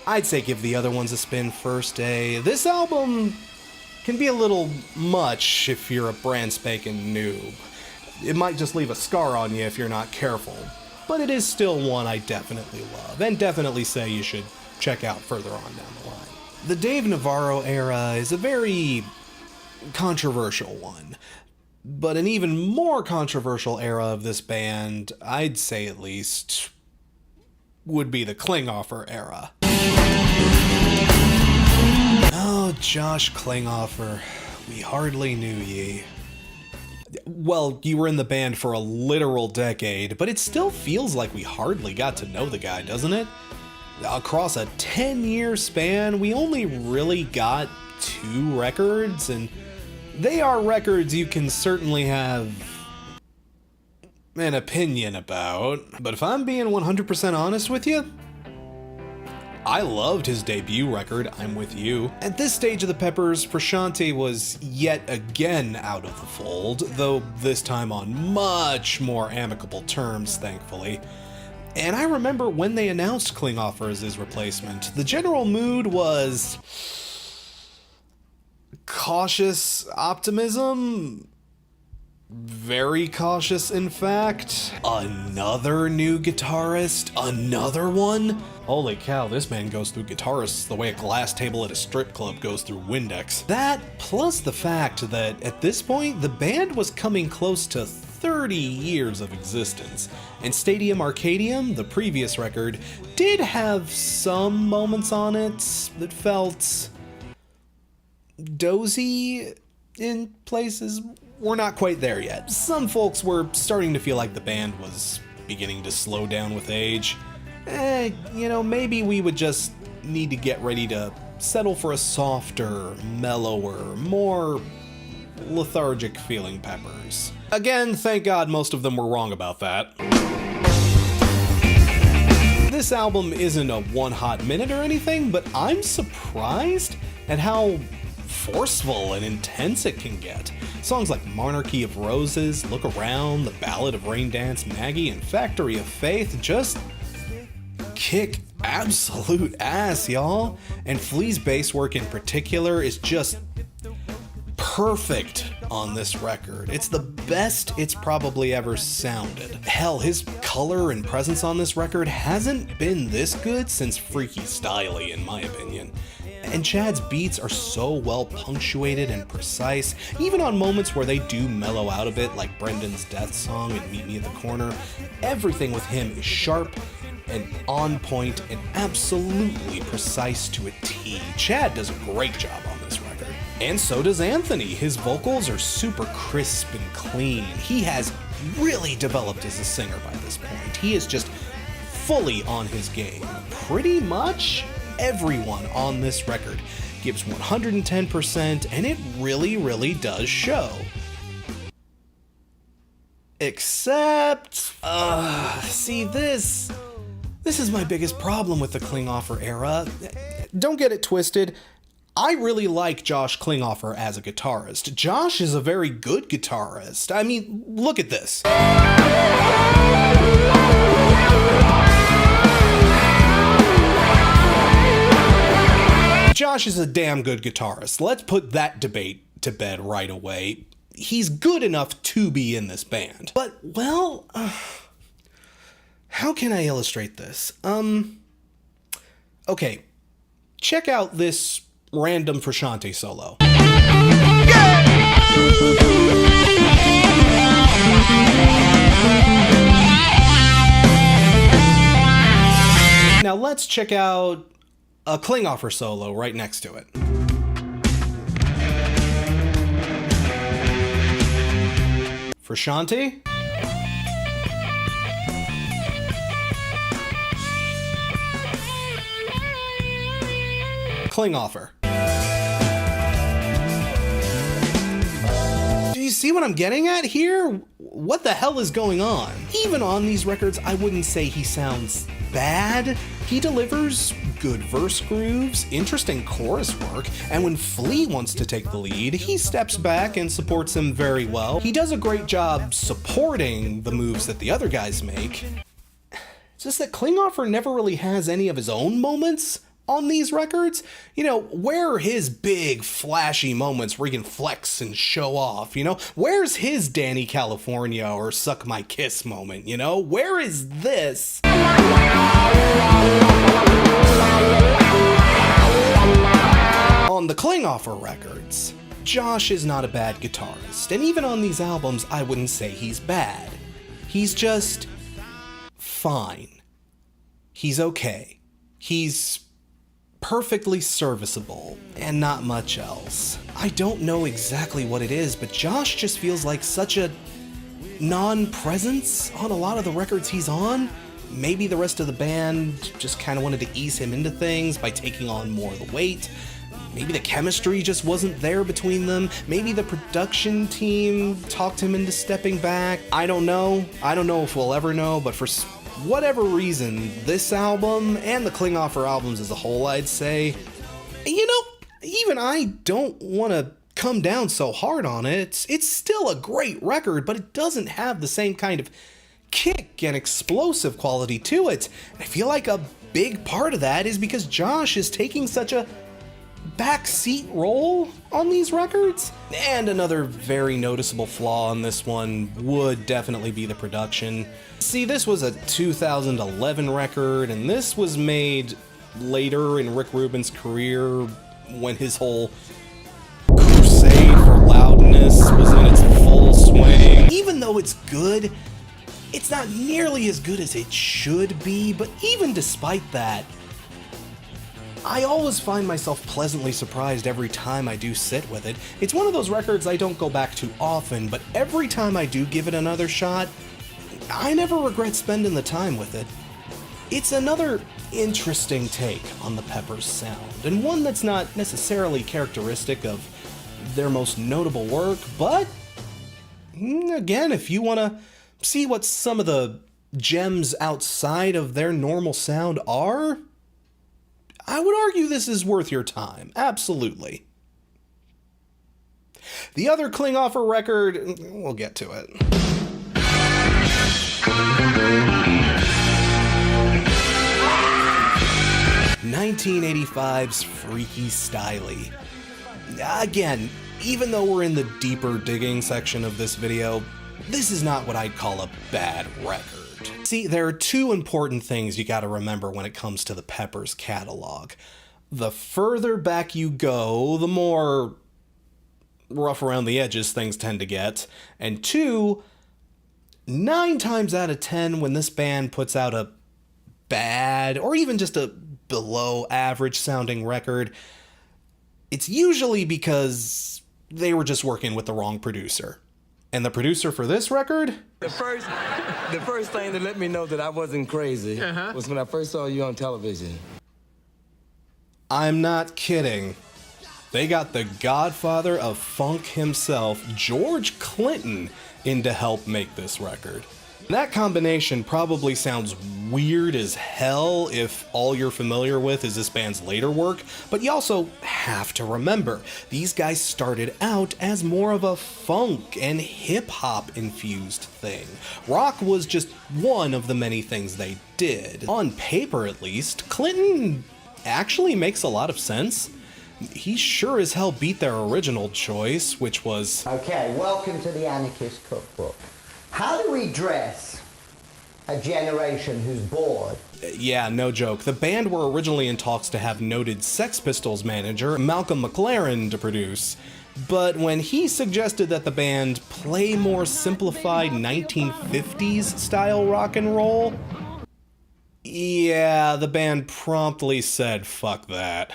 I'd say give the other ones a spin first, eh? This album can be a little much if you're a brand spanking noob. It might just leave a scar on you if you're not careful, but it is still one I definitely love, and definitely say you should check out further on down the line. The Dave Navarro era is a very controversial one, but an even more controversial era of this band, I'd say at least, would be the Klinghoffer era. Oh, Josh Klinghoffer, we hardly knew ye. Well, you were in the band for a literal decade, but it still feels like we hardly got to know the guy, doesn't it? Across a 10-year span, we only really got 2 records, and they are records you can certainly have an opinion about. But if I'm being 100% honest with you, I loved his debut record, I'm With You. At this stage of the Peppers, Frusciante was yet again out of the fold, though this time on much more amicable terms, thankfully. And I remember when they announced Klinghoffer as his replacement, the general mood was cautious optimism. Very cautious, in fact. Another new guitarist? Another one? Holy cow, this man goes through guitarists the way a glass table at a strip club goes through Windex. That, plus the fact that at this point, the band was coming close to 30 years of existence, and Stadium Arcadium, the previous record, did have some moments on it that felt dozy in places. We're not quite there yet. Some folks were starting to feel like the band was beginning to slow down with age. Maybe we would just need to get ready to settle for a softer, mellower, more lethargic feeling Peppers. Again, thank God most of them were wrong about that. This album isn't a one hot minute or anything, but I'm surprised at how forceful and intense it can get. Songs like Monarchy of Roses, Look Around, The Ballad of Rain Dance Maggie, and Factory of Faith just kick absolute ass, y'all. And Flea's bass work in particular is just perfect on this record. It's the best it's probably ever sounded. Hell, his color and presence on this record hasn't been this good since Freaky Styley, in my opinion. And Chad's beats are so well punctuated and precise, even on moments where they do mellow out a bit, like Brendan's Death Song and Meet Me at the Corner. Everything with him is sharp and on point and absolutely precise to a T. Chad does a great job on this record. And so does Anthony. His vocals are super crisp and clean. He has really developed as a singer by this point. He is just fully on his game. Pretty much everyone on this record gives 110%, and it really, really does show. Except, see, this is my biggest problem with the Klinghoffer era. Don't get it twisted. I really like Josh Klinghoffer as a guitarist. Josh is a very good guitarist. I mean, look at this. Josh is a damn good guitarist. Let's put that debate to bed right away. He's good enough to be in this band. But, well, how can I illustrate this? Okay, check out this random Frusciante solo. Now let's check out a Klinghoffer solo right next to it. Frusciante. Klinghoffer. Do you see what I'm getting at here? What the hell is going on? Even on these records, I wouldn't say he sounds bad. He delivers good verse grooves, interesting chorus work, and when Flea wants to take the lead, he steps back and supports him very well. He does a great job supporting the moves that the other guys make. It's just that Klinghoffer never really has any of his own moments on these records. You know, where are his big flashy moments where he can flex and show off, you know? Where's his Danny California or Suck My Kiss moment, you know? Where is this? On the Klinghoffer records, Josh is not a bad guitarist, and even on these albums, I wouldn't say he's bad. He's just fine. He's okay. He's perfectly serviceable, and not much else. I don't know exactly what it is, but Josh just feels like such a non-presence on a lot of the records he's on. Maybe the rest of the band just kind of wanted to ease him into things by taking on more of the weight. Maybe the chemistry just wasn't there between them. Maybe the production team talked him into stepping back. I don't know. I don't know if we'll ever know, but for whatever reason, this album, and the Klinghoffer albums as a whole, I'd say, you know, even I don't want to come down so hard on it. It's still a great record, but it doesn't have the same kind of kick and explosive quality to it. And I feel like a big part of that is because Josh is taking such a backseat role on these records. And another very noticeable flaw on this one would definitely be the production. See, this was a 2011 record, and this was made later in Rick Rubin's career when his whole crusade for loudness was in its full swing. Even though it's good, it's not nearly as good as it should be, but even despite that, I always find myself pleasantly surprised every time I do sit with it. It's one of those records I don't go back to often, but every time I do give it another shot, I never regret spending the time with it. It's another interesting take on the Peppers sound, and one that's not necessarily characteristic of their most notable work, but again, if you want to see what some of the gems outside of their normal sound are, I would argue this is worth your time. Absolutely. The other Klinghoffer record, we'll get to it. (1985's) Freaky Styley. Again, even though we're in the deeper digging section of this video, this is not what I'd call a bad record. See, there are two important things you gotta remember when it comes to the Peppers catalog. The further back you go, the more rough around the edges things tend to get. And two, 9 times out of 10 when this band puts out a bad, or even just a below average sounding record, it's usually because they were just working with the wrong producer. And the producer for this record? The first thing that let me know that I wasn't crazy was when I first saw you on television. I'm not kidding. They got the godfather of funk himself, George Clinton, in to help make this record. That combination probably sounds weird as hell if all you're familiar with is this band's later work, but you also have to remember, these guys started out as more of a funk and hip-hop infused thing. Rock was just one of the many things they did. On paper, at least, Clinton actually makes a lot of sense. He sure as hell beat their original choice, which was... Okay, welcome to the Anarchist Cookbook. How do we dress a generation who's bored? Yeah, no joke. The band were originally in talks to have noted Sex Pistols manager Malcolm McLaren to produce, but when he suggested that the band play more simplified 1950s style rock and roll, yeah, the band promptly said fuck that.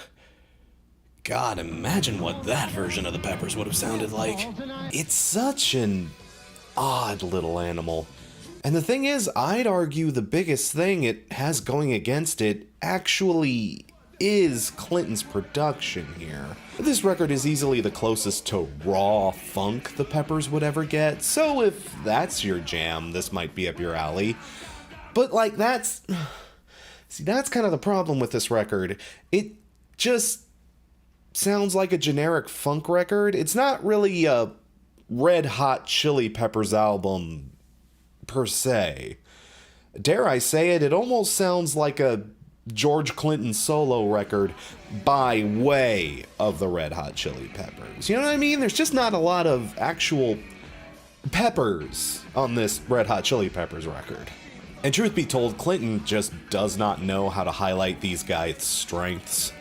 God, imagine what that version of the Peppers would have sounded like. It's such an odd little animal. And the thing is, I'd argue the biggest thing it has going against it actually is Clinton's production here. This record is easily the closest to raw funk the Peppers would ever get, so if that's your jam, this might be up your alley. But like, that's kind of the problem with this record. It just sounds like a generic funk record. It's not really a Red Hot Chili Peppers album per se. Dare I say it, it almost sounds like a George Clinton solo record by way of the Red Hot Chili Peppers. You know what I mean? There's just not a lot of actual peppers on this Red Hot Chili Peppers record. And truth be told, Clinton just does not know how to highlight these guys' strengths.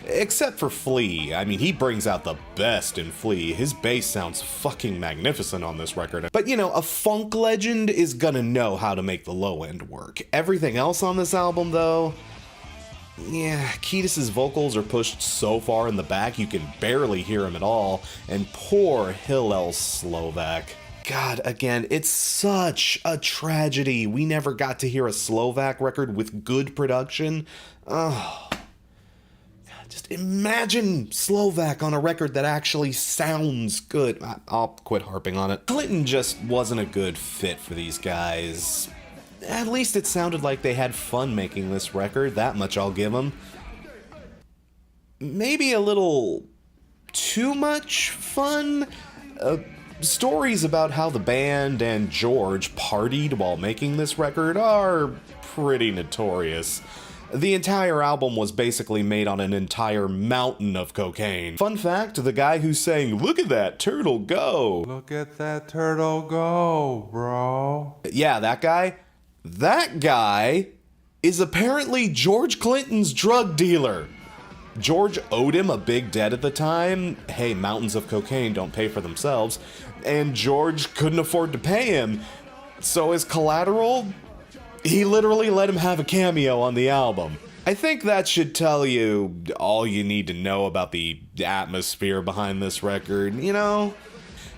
Except for Flea. I mean, he brings out the best in Flea. His bass sounds fucking magnificent on this record. But you know, a funk legend is gonna know how to make the low end work. Everything else on this album, though, yeah, Kiedis's vocals are pushed so far in the back you can barely hear him at all. And poor Hillel Slovak. God, again, it's such a tragedy we never got to hear a Slovak record with good production. Oh. Just imagine Slovak on a record that actually sounds good. I'll quit harping on it. Clinton just wasn't a good fit for these guys. At least it sounded like they had fun making this record, that much I'll give them. Maybe a little too much fun? stories about how the band and George partied while making this record are pretty notorious. The entire album was basically made on an entire mountain of cocaine. Fun fact, the guy who's saying, "Look at that turtle go." Look at that turtle go, bro. Yeah, that guy is apparently George Clinton's drug dealer. George owed him a big debt at the time. Hey, mountains of cocaine don't pay for themselves. And George couldn't afford to pay him. So as collateral, he literally let him have a cameo on the album. I think that should tell you all you need to know about the atmosphere behind this record. You know,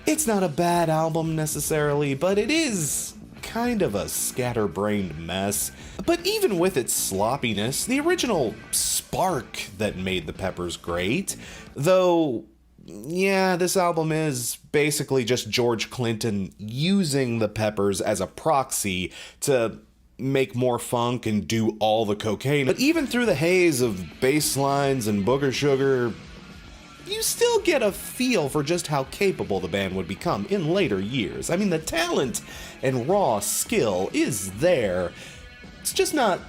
it's not a bad album necessarily, but it is kind of a scatterbrained mess. But even with its sloppiness, the original spark that made the Peppers great, though, yeah, this album is basically just George Clinton using the Peppers as a proxy to make more funk and do all the cocaine. But even through the haze of bass lines and booger sugar, you still get a feel for just how capable the band would become in later years. I mean, the talent and raw skill is there. It's just not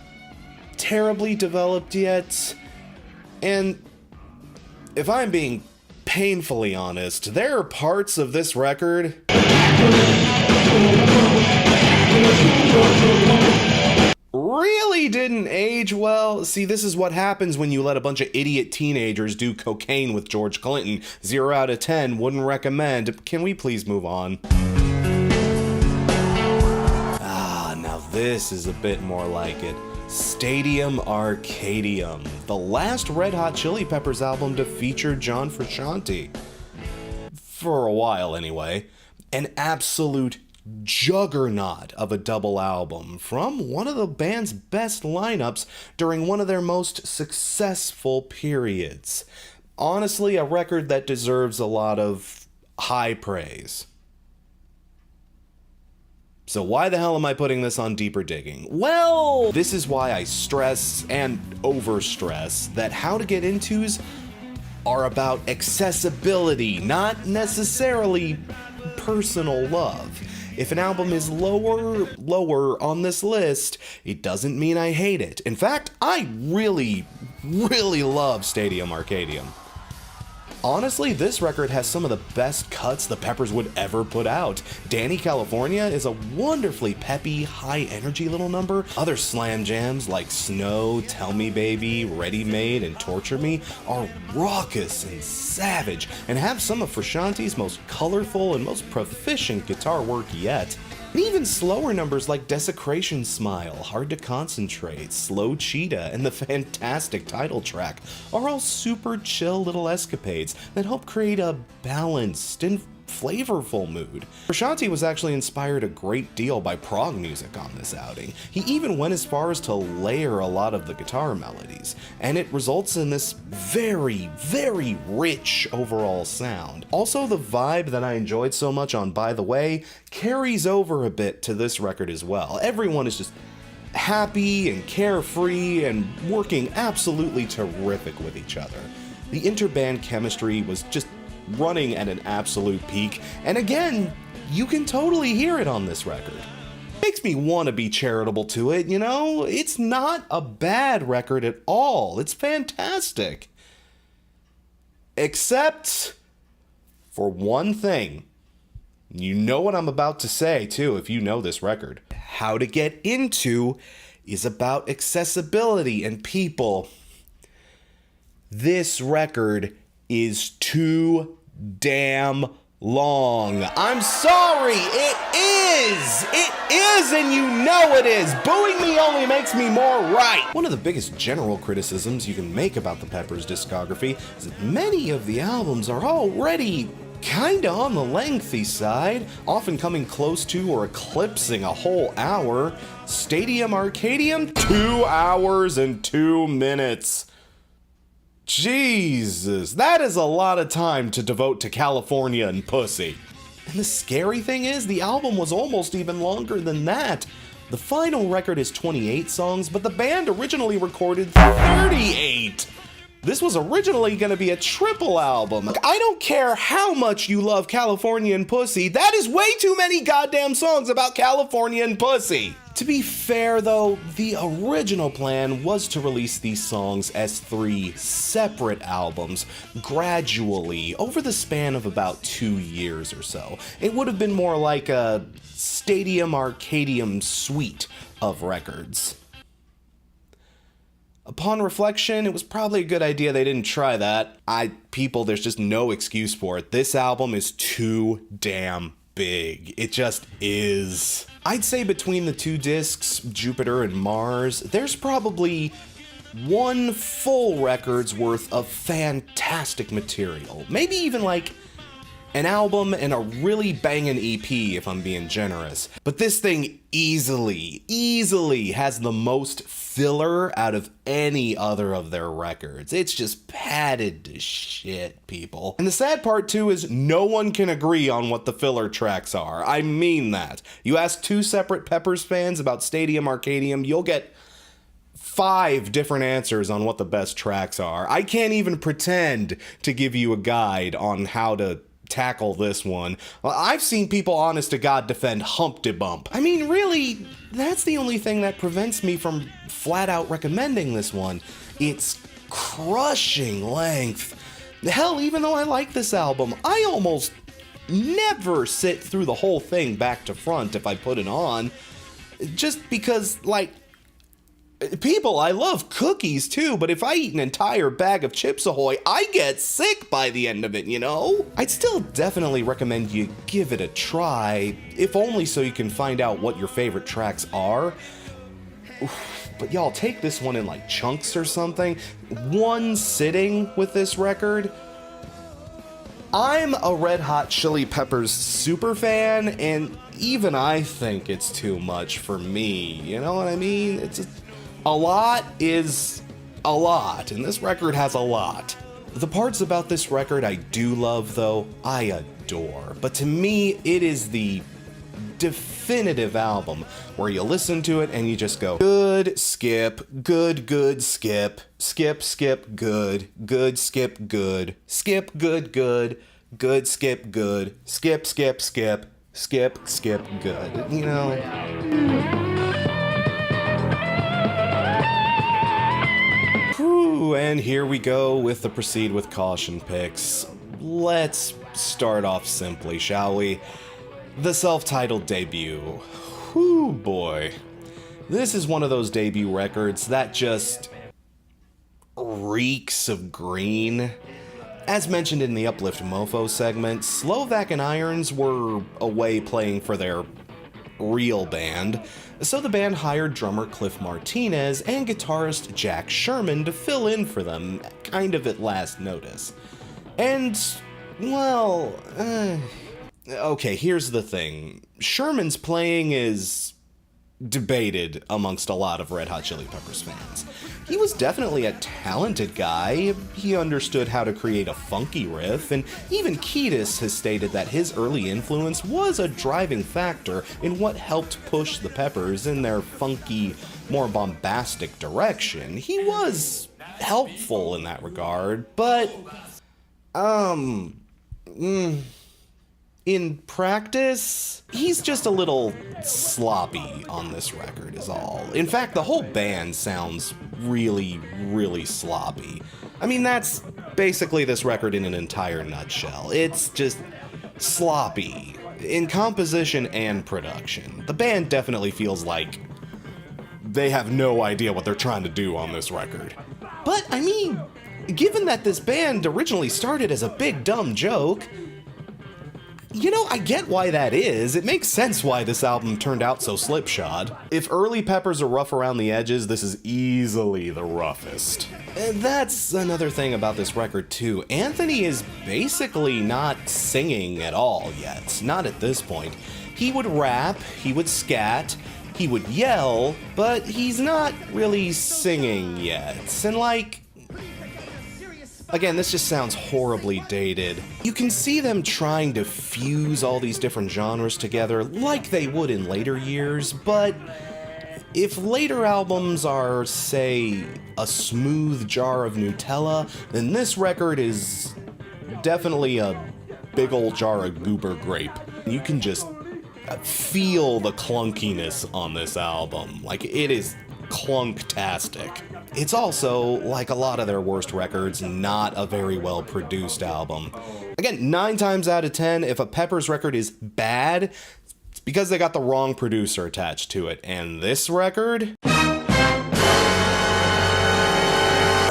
terribly developed yet. And if I'm being painfully honest, there are parts of this record really didn't age well. See, this is what happens when you let a bunch of idiot teenagers do cocaine with George Clinton. 0 out of 10, wouldn't recommend. Can we please move on? Now this is a bit more like it. Stadium Arcadium, the last Red Hot Chili Peppers album to feature John Frusciante. For a while, anyway. An absolute juggernaut of a double album from one of the band's best lineups during one of their most successful periods. Honestly, a record that deserves a lot of high praise. So why the hell am I putting this on Deeper Digging? Well, this is why I stress and overstress that How to Get Into's are about accessibility, not necessarily personal love. If an album is lower on this list, it doesn't mean I hate it. In fact, I really love Stadium Arcadium. Honestly, this record has some of the best cuts the Peppers would ever put out. Danny California is a wonderfully peppy, high-energy little number. Other slam jams like Snow, Tell Me Baby, Ready Made, and Torture Me are raucous and savage, and have some of Frusciante's most colorful and most proficient guitar work yet. And even slower numbers like Desecration Smile, Hard to Concentrate, Slow Cheetah, and the fantastic title track are all super chill little escapades that help create a balanced and flavorful mood. Frusciante was actually inspired a great deal by prog music on this outing. He even went as far as to layer a lot of the guitar melodies, and it results in this very rich overall sound. Also, the vibe that I enjoyed so much on By the Way carries over a bit to this record as well. Everyone is just happy and carefree and working absolutely terrific with each other. The interband chemistry was just running at an absolute peak, and again, you can totally hear it on this record. Makes me want to be charitable to it, you know? It's not a bad record at all. It's fantastic. Except for one thing. You know what I'm about to say, too, if you know this record. How to Get Into is about accessibility and people. This record is too damn long. I'm sorry, it is, and you know it is. Booing me only makes me more right. One of the biggest general criticisms you can make about the Peppers' discography is that many of the albums are already kinda on the lengthy side, often coming close to or eclipsing a whole hour. Stadium Arcadium, 2 hours and 2 minutes. Jesus, that is a lot of time to devote to California and pussy. And the scary thing is, the album was almost even longer than that. The final record is 28 songs, but the band originally recorded 38. This was originally gonna be a triple album. I don't care how much you love Californian Pussy, that is way too many goddamn songs about Californian Pussy. To be fair though, the original plan was to release these songs as 3 separate albums, gradually, over the span of about 2 years or so. It would have been more like a Stadium Arcadium suite of records. Upon reflection, it was probably a good idea they didn't try that. People, there's just no excuse for it. This album is too damn big. It just is. I'd say between the 2 discs, Jupiter and Mars, there's probably 1 full record's worth of fantastic material. Maybe even like an album and a really bangin' EP if I'm being generous. But this thing easily has the most filler out of any other of their records. It's just padded to shit, people. And the sad part too is no one can agree on what the filler tracks are. I mean that. You ask 2 separate Peppers fans about Stadium Arcadium, you'll get 5 different answers on what the best tracks are. I can't even pretend to give you a guide on how to tackle this one. Well, I've seen people honest to God defend Humpty Bump. I mean, really, that's the only thing that prevents me from flat out recommending this one. It's crushing length. Hell, even though I like this album, I almost never sit through the whole thing back to front if I put it on. Just because, like, people, I love cookies too, but if I eat an entire bag of Chips Ahoy, I get sick by the end of it, you know? I'd still definitely recommend you give it a try, if only so you can find out what your favorite tracks are. But y'all, take this one in like chunks or something. One sitting with this record. I'm a Red Hot Chili Peppers super fan, and even I think it's too much for me, you know what I mean? It's just... a lot is a lot, and this record has a lot. The parts about this record I do love, though, I adore. But to me, it is the definitive album where you listen to it and you just go, good, skip, good, skip, skip, good, skip, good, skip, good, skip, good, skip, good, you know? And here we go with the Proceed with Caution picks. Let's start off simply, shall we? The self-titled debut. Whew, boy. This is one of those debut records that just reeks of green. As mentioned in the Uplift Mofo segment, Slovak and Irons were away playing for their real band, so the band hired drummer Cliff Martinez and guitarist Jack Sherman to fill in for them, kind of at last notice. And, well, okay, here's the thing. Sherman's playing is debated amongst a lot of Red Hot Chili Peppers fans. He was definitely a talented guy, he understood how to create a funky riff, and even Kiedis has stated that his early influence was a driving factor in what helped push the Peppers in their funky, more bombastic direction. He was helpful in that regard, but, in practice, he's just a little sloppy on this record is all. In fact, the whole band sounds really sloppy. I mean, that's basically this record in an entire nutshell. It's just sloppy in composition and production. The band definitely feels like they have no idea what they're trying to do on this record. But, I mean, given that this band originally started as a big dumb joke, you know, I get why that is. It makes sense why this album turned out so slipshod. If early Peppers are rough around the edges, this is easily the roughest. And that's another thing about this record too. Anthony is basically not singing at all yet. Not at this point. He would rap, he would scat, he would yell, but he's not really singing yet. And like, again, this just sounds horribly dated. You can see them trying to fuse all these different genres together like they would in later years, but If later albums are, say, a smooth jar of Nutella, then this record is definitely a big old jar of goober grape. You can just feel the clunkiness on this album. Like, it is clunktastic. It's also, like a lot of their worst records, not a very well produced album. Again, 9 times out of 10, if a Peppers record is bad, it's because they got the wrong producer attached to it. And this record?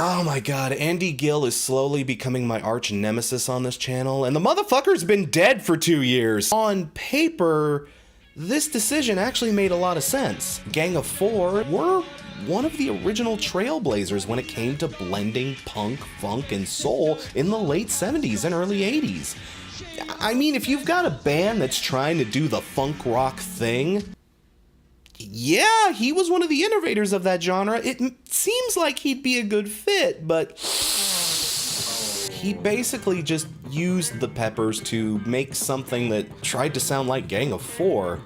Oh my god, Andy Gill is slowly becoming my arch nemesis on this channel, and the motherfucker's been dead for 2 years. On paper, this decision actually made a lot of sense. Gang of Four were one of the original trailblazers when it came to blending punk, funk, and soul in the late 70s and early 80s. I mean, if you've got a band that's trying to do the funk rock thing, yeah, he was one of the innovators of that genre. It seems like he'd be a good fit, but he basically just used the Peppers to make something that tried to sound like Gang of Four.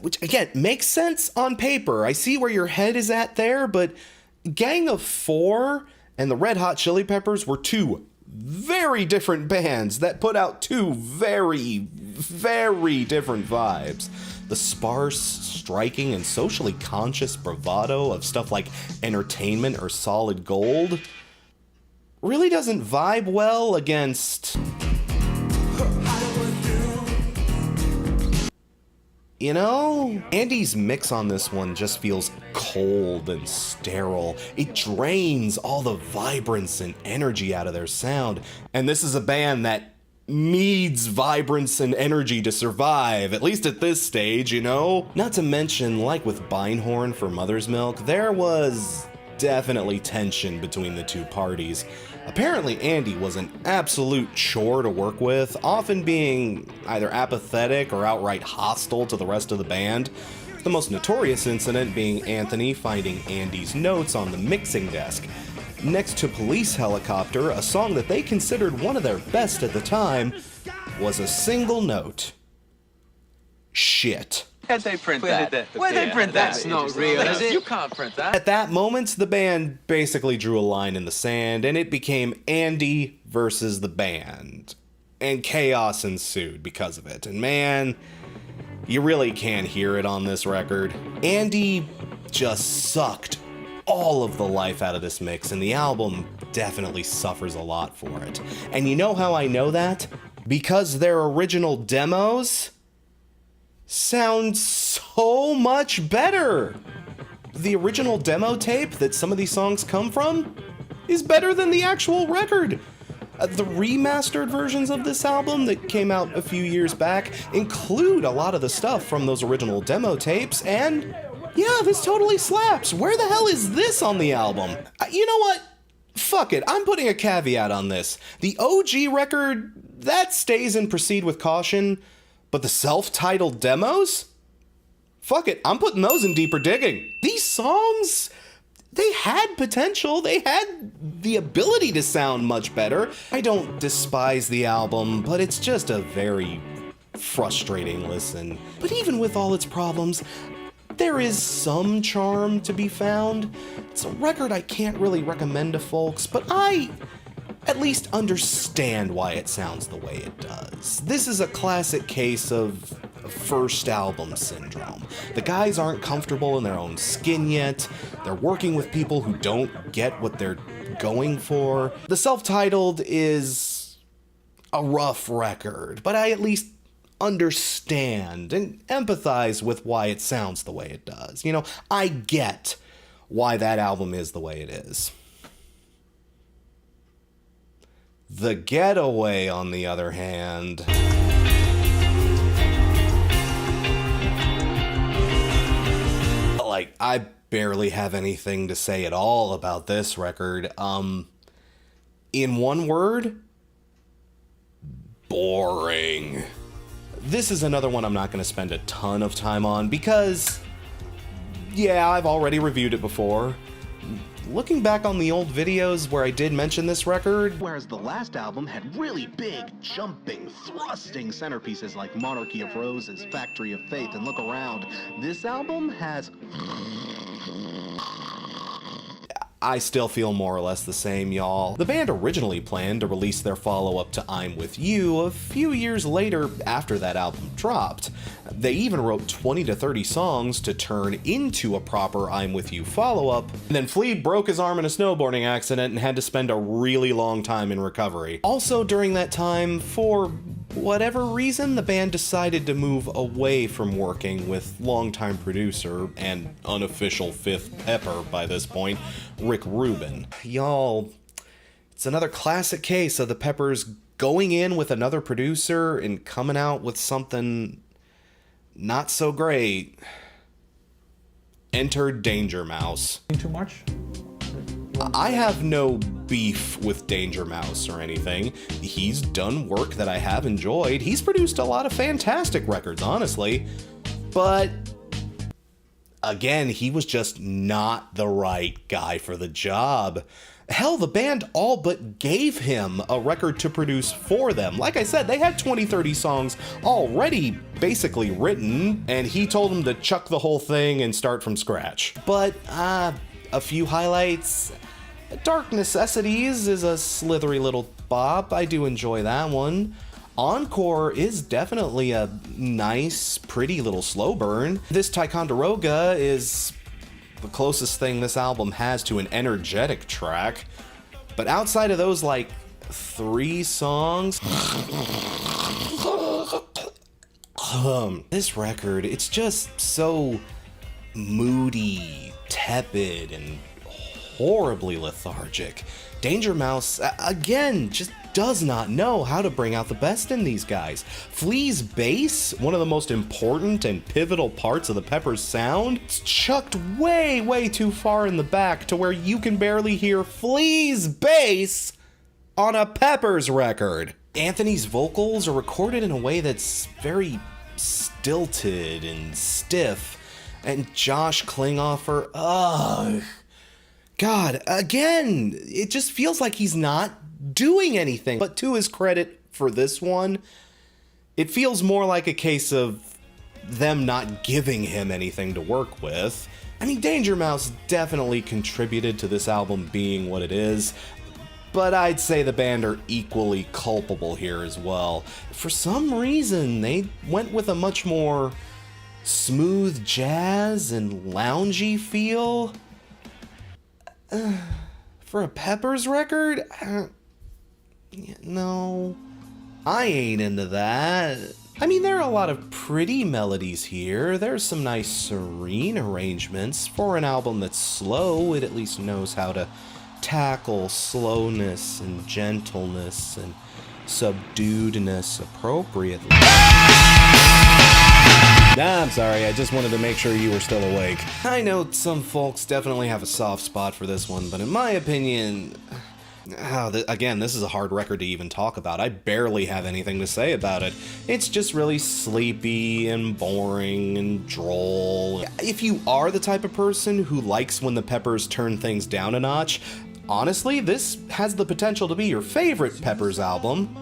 Which, again, makes sense on paper. I see where your head is at there, but Gang of Four and the Red Hot Chili Peppers were 2 very different bands that put out 2 very, very different vibes. The sparse, striking, and socially conscious bravado of stuff like Entertainment or Solid Gold really doesn't vibe well against, you know? Andy's mix on this one just feels cold and sterile. It drains all the vibrance and energy out of their sound. And this is a band that needs vibrance and energy to survive, at least at this stage, you know? Not to mention, like with Beinhorn for Mother's Milk, there was definitely tension between the 2 parties. Apparently Andy was an absolute chore to work with, often being either apathetic or outright hostile to the rest of the band. The most notorious incident being Anthony finding Andy's notes on the mixing desk. Next to Police Helicopter, a song that they considered one of their best at the time, was a single note. Shit. Where'd they print that? Where'd they print that? That's not real, is it? You can't print that. At that moment, the band basically drew a line in the sand, and it became Andy versus the band. And chaos ensued because of it. And man, you really can't hear it on this record. Andy just sucked all of the life out of this mix, and the album definitely suffers a lot for it. And you know how I know that? Because their original demos sound so much better. The original demo tape that some of these songs come from is better than the actual record. The remastered versions of this album that came out a few years back include a lot of the stuff from those original demo tapes, and yeah, this totally slaps. Where the hell is this on the album? You know what? Fuck it, I'm putting a caveat on this. The OG record, that stays and proceed with caution, but the self-titled demos? Fuck it, I'm putting those in deeper digging. These songs, they had potential. They had the ability to sound much better. I don't despise the album, but it's just a very frustrating listen. But even with all its problems, there is some charm to be found. It's a record I can't really recommend to folks, but I at least understand why it sounds the way it does. This is a classic case of first album syndrome. The guys aren't comfortable in their own skin yet. They're working with people who don't get what they're going for. The self-titled is a rough record, but I at least understand and empathize with why it sounds the way it does. You know, I get why that album is the way it is. The Getaway, on the other hand, like, I barely have anything to say at all about this record. In one word, boring. This is another one I'm not going to spend a ton of time on because, yeah, I've already reviewed it before. looking back on the old videos where I did mention this record, Whereas the last album had really big, jumping, thrusting centerpieces like Monarchy of Roses, Factory of Faith, and Look Around, this album has... I still feel more or less the same, y'all. The band originally planned to release their follow-up to I'm With You a few years later after that album dropped. They even wrote 20 to 30 songs to turn into a proper I'm With You follow-up. And then Flea broke his arm in a snowboarding accident and had to spend a really long time in recovery. Also during that time, for whatever reason, the band decided to move away from working with longtime producer and unofficial fifth Pepper by this point, Rick Rubin. Y'all, it's another classic case of the Peppers going in with another producer and coming out with something not so great. Enter Danger Mouse. Too much? I have no beef with Danger Mouse or anything. He's done work that I have enjoyed. He's produced a lot of fantastic records, honestly. But again, he was just not the right guy for the job. Hell, the band all but gave him a record to produce for them. Like I said, they had 20, 30 songs already basically written, and he told them to chuck the whole thing and start from scratch. But, a few highlights. Dark Necessities is a slithery little bop. I do enjoy that one. Encore is definitely a nice, pretty little slow burn. This Ticonderoga is the closest thing this album has to an energetic track. But outside of those, like, 3 songs, this record, it's just so moody, tepid, and horribly lethargic. Danger Mouse, again, just does not know how to bring out the best in these guys. Flea's bass, one of the most important and pivotal parts of the Peppers sound, it's chucked way, way too far in the back to where you can barely hear Flea's bass on a Peppers record. Anthony's vocals are recorded in a way that's very stilted and stiff, and Josh Klinghoffer, ugh. God, again, it just feels like he's not doing anything. But to his credit for this one, it feels more like a case of them not giving him anything to work with. I mean, Danger Mouse definitely contributed to this album being what it is, but I'd say the band are equally culpable here as well. For some reason, they went with a much more smooth jazz and loungy feel. For a Peppers record? No, I ain't into that. I mean, there are a lot of pretty melodies here. There's some nice serene arrangements. For an album that's slow, it at least knows how to tackle slowness and gentleness and subduedness appropriately. Nah, I'm sorry, I just wanted to make sure you were still awake. I know some folks definitely have a soft spot for this one, but in my opinion, again, this is a hard record to even talk about. I barely have anything to say about it. It's just really sleepy and boring and droll. If you are the type of person who likes when the Peppers turn things down a notch, honestly, this has the potential to be your favorite Peppers album,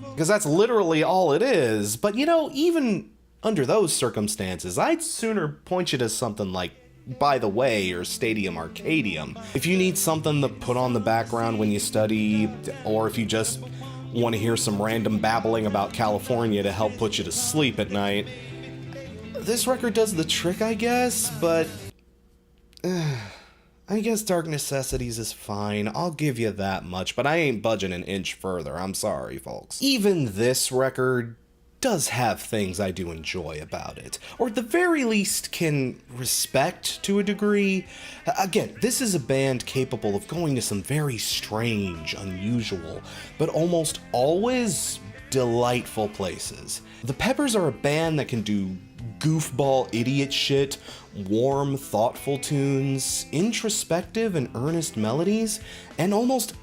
because that's literally all it is. But you know, even under those circumstances, I'd sooner point you to something like By the Way or Stadium Arcadium. If you need something to put on the background when you study, or if you just want to hear some random babbling about California to help put you to sleep at night, this record does the trick, I guess, but I guess Dark Necessities is fine. I'll give you that much, but I ain't budging an inch further. I'm sorry, folks. Even this record does have things I do enjoy about it, or at the very least can respect to a degree. Again, this is a band capable of going to some very strange, unusual, but almost always delightful places. The Peppers are a band that can do goofball idiot shit, warm, thoughtful tunes, introspective and earnest melodies, and almost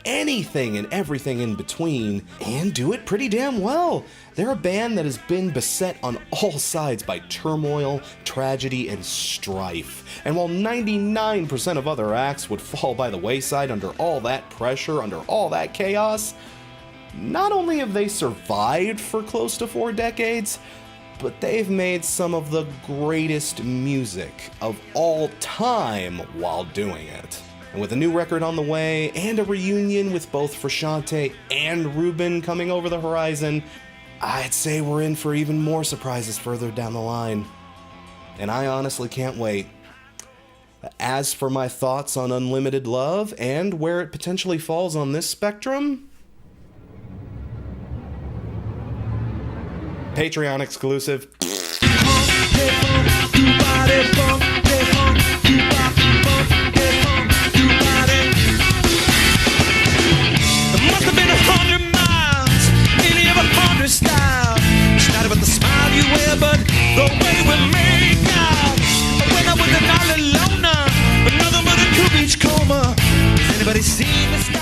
anything and everything in between, and do it pretty damn well. They're a band that has been beset on all sides by turmoil, tragedy, and strife. And while 99% of other acts would fall by the wayside under all that pressure, under all that chaos, not only have they survived for close to 4 decades, but they've made some of the greatest music of all time while doing it. And with a new record on the way, and a reunion with both Frusciante and Rubin coming over the horizon, I'd say we're in for even more surprises further down the line. And I honestly can't wait. As for my thoughts on Unlimited Love and where it potentially falls on this spectrum, Patreon exclusive. Started with the smile you wear, but the way we make out. When I was an all alone, but nothing but a 2-beach coma. Has anybody seen this?